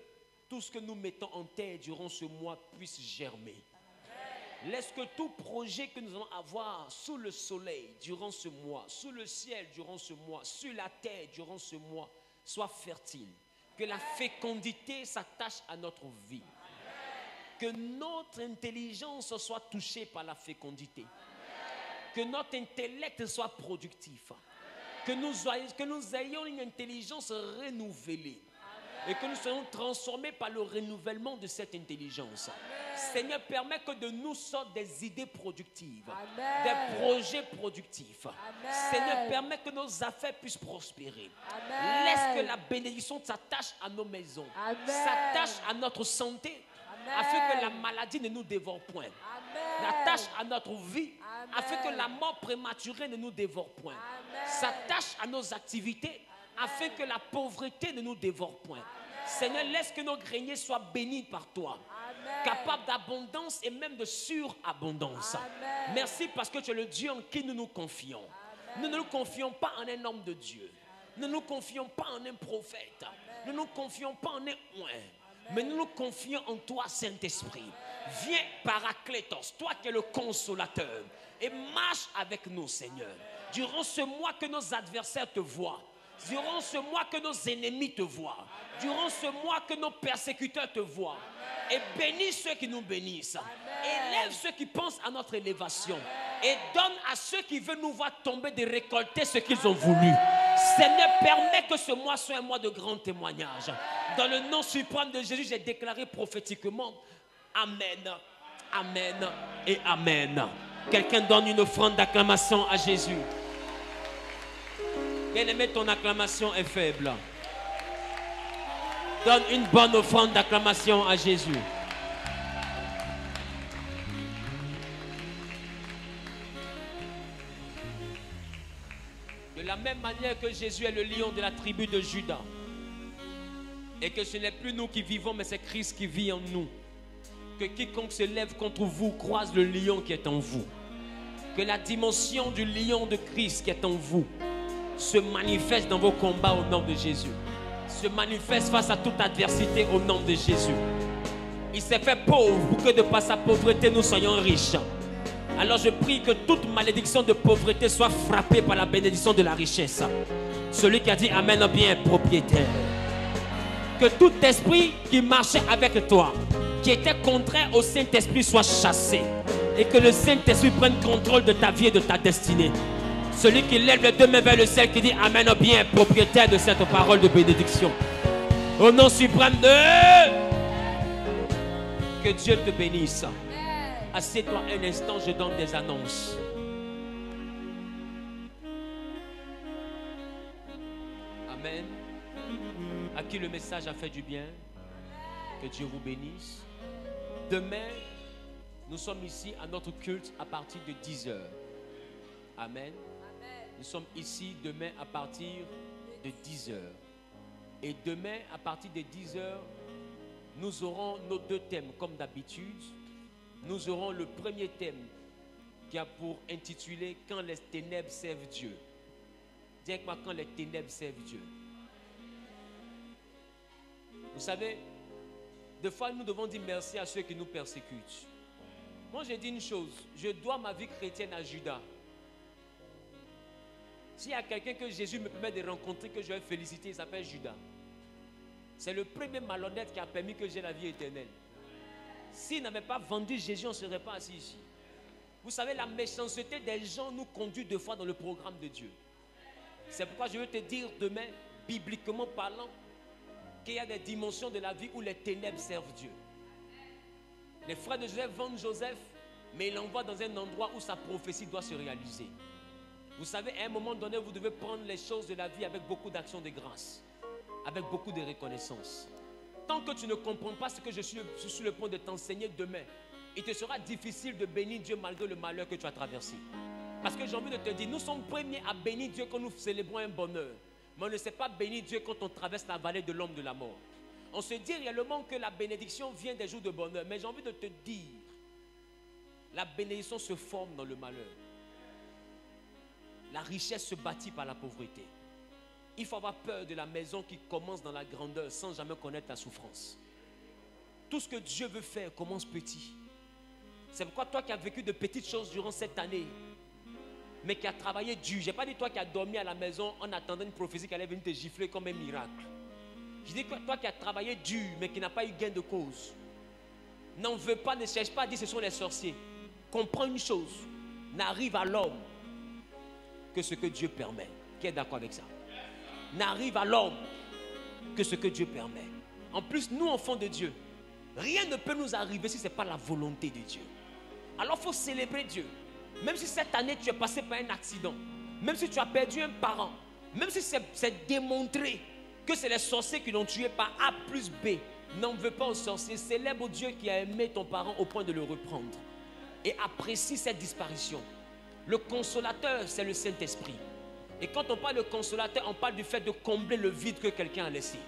tout ce que nous mettons en terre durant ce mois puisse germer. Laisse que tout projet que nous allons avoir sous le soleil durant ce mois, sous le ciel durant ce mois, sur la terre durant ce mois, soit fertile. Que la fécondité s'attache à notre vie. Que notre intelligence soit touchée par la fécondité. Que notre intellect soit productif. Que nous ayons une intelligence renouvelée. Et que nous soyons transformés par le renouvellement de cette intelligence. Amen. Seigneur, permets que de nous sortent des idées productives, Amen. Des projets productifs. Amen. Seigneur, permets que nos affaires puissent prospérer. Amen. Laisse que la bénédiction s'attache à nos maisons, s'attache à notre santé, Amen. Afin que la maladie ne nous dévore point. S'attache à notre vie, Amen. Afin que la mort prématurée ne nous dévore point. S'attache à nos activités, afin que la pauvreté ne nous dévore point. Amen. Seigneur, laisse que nos greniers soient bénis par toi. Amen. Capables d'abondance et même de surabondance. Amen. Merci parce que tu es le Dieu en qui nous nous confions. Amen. Nous ne nous confions pas en un homme de Dieu. Nous ne nous confions pas en un prophète. Amen. Nous ne nous confions pas en un oint. Mais nous nous confions en toi, Saint-Esprit. Amen. Viens, Paraclétos, toi qui es le consolateur, et marche avec nous, Seigneur. Amen. Durant ce mois que nos adversaires te voient, durant ce mois que nos ennemis te voient, Amen. Durant ce mois que nos persécuteurs te voient, Amen. Et bénis ceux qui nous bénissent, Amen. Élève ceux qui pensent à notre élévation, Amen. Et donne à ceux qui veulent nous voir tomber de récolter ce qu'ils ont voulu. Seigneur, permets que ce mois soit un mois de grand témoignage. Dans le nom suprême de Jésus, j'ai déclaré prophétiquement Amen, Amen et Amen. Quelqu'un donne une offrande d'acclamation à Jésus. Bien-aimé, ton acclamation est faible. Donne une bonne offrande d'acclamation à Jésus. De la même manière que Jésus est le lion de la tribu de Juda, et que ce n'est plus nous qui vivons, mais c'est Christ qui vit en nous. Que quiconque se lève contre vous croise le lion qui est en vous. Que la dimension du lion de Christ qui est en vous se manifeste dans vos combats au nom de Jésus. Se manifeste face à toute adversité au nom de Jésus. Il s'est fait pauvre pour que de par sa pauvreté nous soyons riches. Alors je prie que toute malédiction de pauvreté soit frappée par la bénédiction de la richesse. Celui qui a dit Amen bien propriétaire. Que tout esprit qui marchait avec toi, qui était contraire au Saint-Esprit, soit chassé. Et que le Saint-Esprit prenne contrôle de ta vie et de ta destinée. Celui qui lève les deux mains vers le ciel, qui dit Amen, bien propriétaire de cette parole de bénédiction. Au nom suprême de... Que Dieu te bénisse. Assieds-toi un instant, je donne des annonces. Amen. À qui le message a fait du bien, que Dieu vous bénisse. Demain, nous sommes ici à notre culte à partir de 10h. Amen. Nous sommes ici demain à partir de 10h. Et demain, à partir de 10h, nous aurons nos deux thèmes comme d'habitude. Nous aurons le premier thème qui a pour intitulé « Quand les ténèbres servent Dieu ». Dis avec moi, quand les ténèbres servent Dieu. Vous savez, des fois nous devons dire merci à ceux qui nous persécutent. Moi j'ai dit une chose, je dois ma vie chrétienne à Judas. S'il y a quelqu'un que Jésus me permet de rencontrer, que je vais féliciter, il s'appelle Judas. C'est le premier malhonnête qui a permis que j'ai la vie éternelle. S'il n'avait pas vendu Jésus, on ne serait pas assis ici. Vous savez, la méchanceté des gens nous conduit deux fois dans le programme de Dieu. C'est pourquoi je veux te dire demain, bibliquement parlant, qu'il y a des dimensions de la vie où les ténèbres servent Dieu. Les frères de Joseph vendent Joseph, mais ils l'envoient dans un endroit où sa prophétie doit se réaliser. Vous savez, à un moment donné, vous devez prendre les choses de la vie avec beaucoup d'action de grâce, avec beaucoup de reconnaissance. Tant que tu ne comprends pas ce que je suis sur le point de t'enseigner demain, il te sera difficile de bénir Dieu malgré le malheur que tu as traversé. Parce que j'ai envie de te dire, nous sommes premiers à bénir Dieu quand nous célébrons un bonheur. Mais on ne sait pas bénir Dieu quand on traverse la vallée de l'ombre de la mort. On se dit réellement que la bénédiction vient des jours de bonheur. Mais j'ai envie de te dire, la bénédiction se forme dans le malheur. La richesse se bâtit par la pauvreté. Il faut avoir peur de la maison qui commence dans la grandeur sans jamais connaître la souffrance. Tout ce que Dieu veut faire commence petit. C'est pourquoi toi qui as vécu de petites choses durant cette année, mais qui a travaillé dur. Je n'ai pas dit toi qui as dormi à la maison en attendant une prophétie qui allait venir te gifler comme un miracle. Je dis que toi qui as travaillé dur, mais qui n'a pas eu gain de cause. N'en veux pas, ne cherche pas à dire ce sont les sorciers. Comprends une chose, n'arrive à l'homme que ce que Dieu permet. Qui est d'accord avec ça? N'arrive à l'homme que ce que Dieu permet. En plus, nous, enfants de Dieu, rien ne peut nous arriver si ce n'est pas la volonté de Dieu. Alors, il faut célébrer Dieu. Même si cette année, tu es passé par un accident, même si tu as perdu un parent, même si c'est démontré que c'est les sorciers qui l'ont tué par A plus B, n'en veux pas aux sorciers. Célèbre Dieu qui a aimé ton parent au point de le reprendre. Et apprécie cette disparition. Le consolateur, c'est le Saint-Esprit. Et quand on parle de consolateur, on parle du fait de combler le vide que quelqu'un a laissé.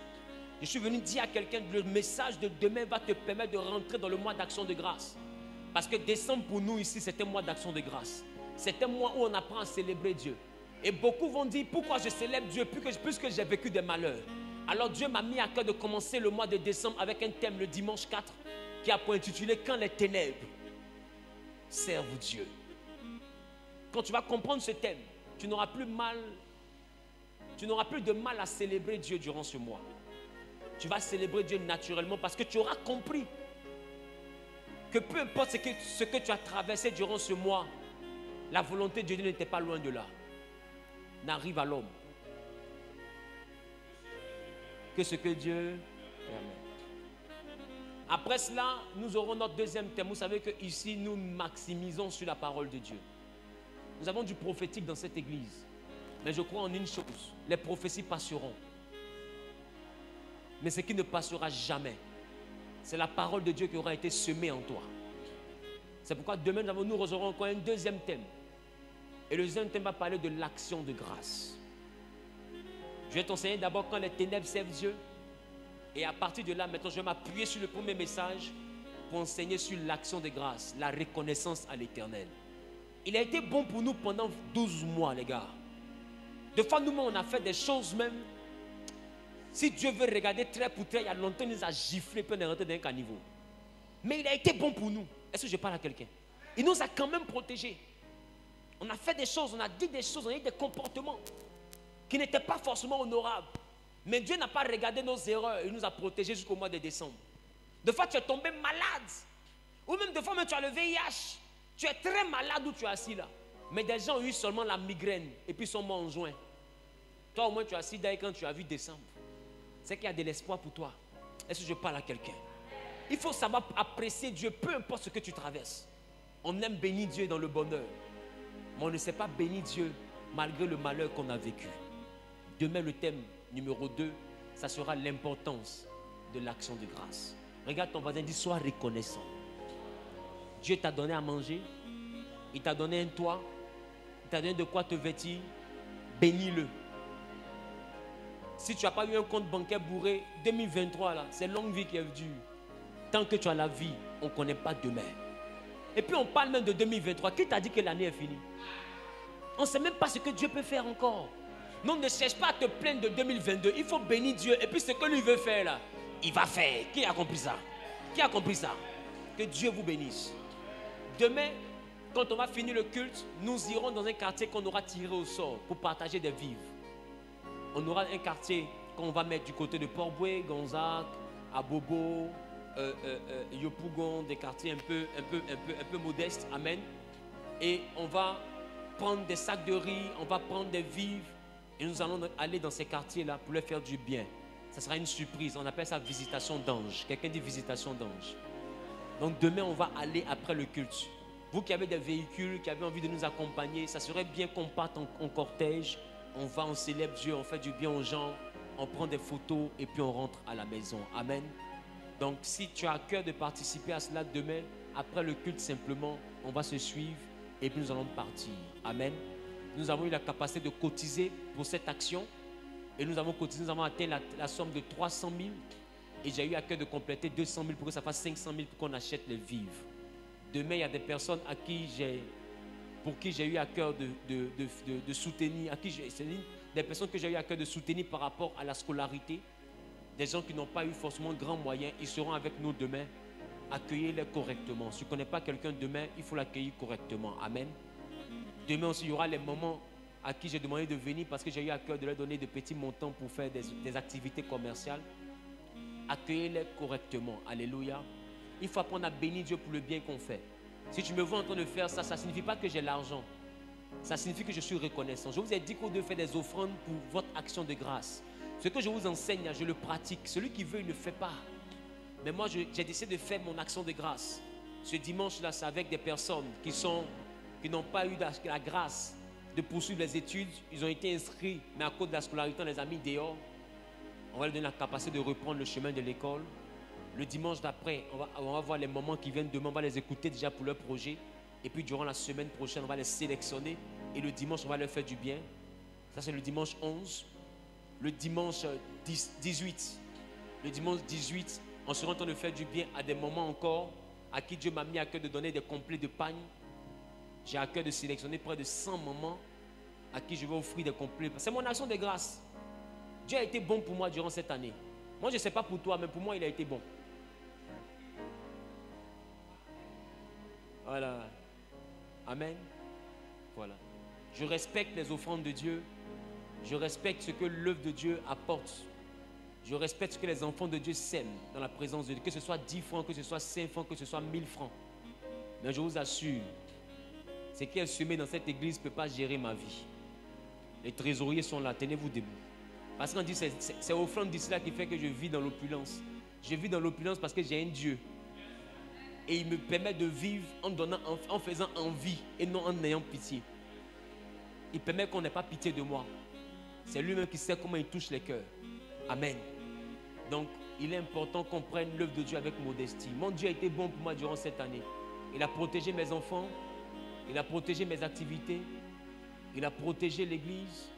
Je suis venu dire à quelqu'un que le message de demain va te permettre de rentrer dans le mois d'action de grâce. Parce que décembre pour nous ici, c'est un mois d'action de grâce. C'est un mois où on apprend à célébrer Dieu. Et beaucoup vont dire, pourquoi je célèbre Dieu puisque j'ai vécu des malheurs. Alors Dieu m'a mis à cœur de commencer le mois de décembre avec un thème le dimanche 4 qui a pour intitulé « Quand les ténèbres servent Dieu ». Quand tu vas comprendre ce thème, tu n'auras plus de mal à célébrer Dieu durant ce mois. Tu vas célébrer Dieu naturellement parce que tu auras compris que peu importe ce que tu as traversé durant ce mois, la volonté de Dieu n'était pas loin de là. N'arrive à l'homme que ce que Dieu permet. Après cela, nous aurons notre deuxième thème. Vous savez qu'ici, nous maximisons sur la parole de Dieu. Nous avons du prophétique dans cette église. Mais je crois en une chose, les prophéties passeront. Mais ce qui ne passera jamais, c'est la parole de Dieu qui aura été semée en toi. C'est pourquoi demain, nous aurons encore un deuxième thème. Et le deuxième thème va parler de l'action de grâce. Je vais t'enseigner d'abord quand les ténèbres servent Dieu. Et à partir de là, maintenant, je vais m'appuyer sur le premier message pour enseigner sur l'action de grâce, la reconnaissance à l'Éternel. Il a été bon pour nous pendant 12 mois, les gars. Des fois, nous-mêmes, on a fait des choses même. Si Dieu veut regarder trait pour trait, il y a longtemps, il nous a giflé, puis on est rentré dans un caniveau. Mais il a été bon pour nous. Est-ce que je parle à quelqu'un? Il nous a quand même protégés. On a fait des choses, on a dit des choses, on a eu des comportements qui n'étaient pas forcément honorables. Mais Dieu n'a pas regardé nos erreurs. Il nous a protégés jusqu'au mois de décembre. Des fois, tu es tombé malade. Ou même des fois, même, tu as le VIH. Tu es très malade où tu es assis là. Mais des gens ont eu seulement la migraine et puis sont morts en juin. Toi, au moins, tu es assis d'ailleurs quand tu as vu décembre. C'est qu'il y a de l'espoir pour toi. Est-ce que je parle à quelqu'un? Il faut savoir apprécier Dieu, peu importe ce que tu traverses. On aime bénir Dieu dans le bonheur. Mais on ne sait pas bénir Dieu malgré le malheur qu'on a vécu. Demain, le thème numéro 2, ça sera l'importance de l'action de grâce. Regarde ton voisin, dis sois reconnaissant. Dieu t'a donné à manger, il t'a donné un toit, il t'a donné de quoi te vêtir, bénis-le. Si tu n'as pas eu un compte bancaire bourré, 2023 là, c'est longue vie qui est dure. Tant que tu as la vie, on ne connaît pas demain. Et puis on parle même de 2023. Qui t'a dit que l'année est finie? On ne sait même pas ce que Dieu peut faire encore. Non, ne cherche pas à te plaindre de 2022. Il faut bénir Dieu. Et puis ce que lui veut faire là, il va faire. Qui a compris ça? Qui a compris ça? Que Dieu vous bénisse. Demain, quand on va finir le culte, nous irons dans un quartier qu'on aura tiré au sort pour partager des vivres. On aura un quartier qu'on va mettre du côté de Port-Boué, Gonzague, Abobo, Yopougon, des quartiers un peu modestes. Amen. Et on va prendre des sacs de riz, on va prendre des vivres et nous allons aller dans ces quartiers-là pour leur faire du bien. Ça sera une surprise. On appelle ça visitation d'ange. Quelqu'un dit visitation d'ange. Donc demain, on va aller après le culte. Vous qui avez des véhicules, qui avez envie de nous accompagner, ça serait bien qu'on parte en cortège. On va, on célèbre Dieu, on fait du bien aux gens, on prend des photos et puis on rentre à la maison. Amen. Donc si tu as à cœur de participer à cela demain, après le culte simplement, on va se suivre et puis nous allons partir. Amen. Nous avons eu la capacité de cotiser pour cette action et nous avons cotisé, nous avons atteint la somme de 300 000 et j'ai eu à cœur de compléter 200 000 pour que ça fasse 500 000 pour qu'on achète les vivres. Demain, il y a des personnes pour qui j'ai eu à cœur de soutenir, des personnes que j'ai eu à cœur de soutenir par rapport à la scolarité, des gens qui n'ont pas eu forcément de grands moyens, ils seront avec nous demain. Accueillez-les correctement. Si tu ne connais pas quelqu'un demain, il faut l'accueillir correctement. Amen. Demain aussi, il y aura les moments à qui j'ai demandé de venir parce que j'ai eu à cœur de leur donner de petits montants pour faire des activités commerciales. Accueillez-les correctement. Alléluia. Il faut apprendre à bénir Dieu pour le bien qu'on fait. Si tu me vois en train de faire ça, ça ne signifie pas que j'ai l'argent. Ça signifie que je suis reconnaissant. Je vous ai dit qu'on devait faire des offrandes pour votre action de grâce. Ce que je vous enseigne, je le pratique. Celui qui veut, il ne le fait pas. Mais moi, j'ai décidé de faire mon action de grâce. Ce dimanche-là, c'est avec des personnes qui n'ont pas eu la grâce de poursuivre les études. Ils ont été inscrits, mais à cause de la scolarité, on les a mis dehors. On va leur donner la capacité de reprendre le chemin de l'école. Le dimanche d'après, on va voir les moments qui viennent demain. On va les écouter déjà pour leur projet. Et puis durant la semaine prochaine, on va les sélectionner. Et le dimanche, on va leur faire du bien. Ça, c'est le dimanche 11. Le dimanche 18. Le dimanche 18, on sera en train de faire du bien à des moments encore à qui Dieu m'a mis à cœur de donner des complets de pagne. J'ai à cœur de sélectionner près de 100 moments à qui je vais offrir des complets. C'est mon action de grâce. Dieu a été bon pour moi durant cette année. Moi, je ne sais pas pour toi, mais pour moi, il a été bon. Voilà. Amen. Voilà. Je respecte les offrandes de Dieu. Je respecte ce que l'œuvre de Dieu apporte. Je respecte ce que les enfants de Dieu sèment dans la présence de Dieu. Que ce soit 10 francs, que ce soit 5 francs, que ce soit 1000 francs. Mais je vous assure, ce qui est semé dans cette église ne peut pas gérer ma vie. Les trésoriers sont là, tenez-vous debout. Parce qu'on dit que c'est offrande d'ici là qui fait que je vis dans l'opulence. Je vis dans l'opulence parce que j'ai un Dieu. Et il me permet de vivre en faisant envie et non en ayant pitié. Il permet qu'on n'ait pas pitié de moi. C'est lui-même qui sait comment il touche les cœurs. Amen. Donc, il est important qu'on prenne l'œuvre de Dieu avec modestie. Mon Dieu a été bon pour moi durant cette année. Il a protégé mes enfants. Il a protégé mes activités. Il a protégé l'église.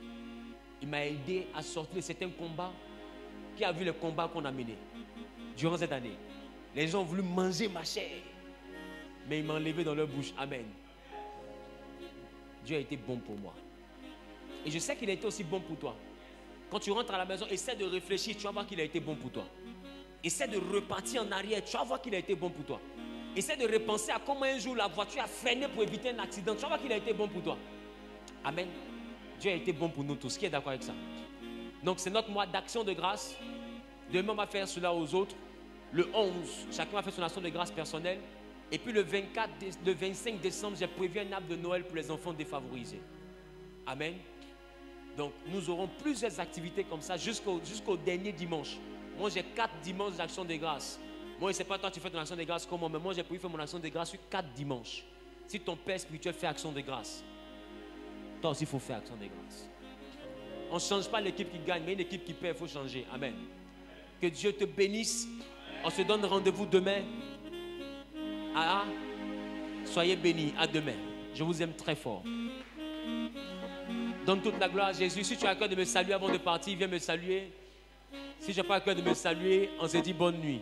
Il m'a aidé à sortir de certains combats. Qui a vu les combats qu'on a menés durant cette année? Les gens ont voulu manger ma chair. Mais il m'a enlevé dans leur bouche. Amen. Dieu a été bon pour moi. Et je sais qu'il a été aussi bon pour toi. Quand tu rentres à la maison, essaie de réfléchir. Tu vas voir qu'il a été bon pour toi. Essaie de repartir en arrière. Tu vas voir qu'il a été bon pour toi. Essaie de repenser à comment un jour la voiture a freiné pour éviter un accident. Tu vas voir qu'il a été bon pour toi. Amen. Dieu a été bon pour nous tous. Qui est d'accord avec ça? Donc c'est notre mois d'action de grâce. Demain, on va faire cela aux autres. Le 11, chacun va faire son action de grâce personnelle. Et puis le 25 décembre, j'ai prévu un arbre de Noël pour les enfants défavorisés. Amen. Donc nous aurons plusieurs activités comme ça jusqu'au dernier dimanche. Moi j'ai 4 dimanches d'action de grâce. Moi je ne sais pas toi tu fais ton action de grâce comment, mais moi j'ai prévu faire mon action de grâce sur 4 dimanches. Si ton père spirituel fait action de grâce, toi aussi il faut faire action de grâce. On ne change pas l'équipe qui gagne, mais une équipe qui perd, il faut changer. Amen. Que Dieu te bénisse. On se donne rendez-vous demain. Soyez bénis. À demain. Je vous aime très fort. Donne toute la gloire à Jésus. Si tu as à cœur de me saluer avant de partir, viens me saluer. Si je n'ai pas à cœur de me saluer, on se dit bonne nuit.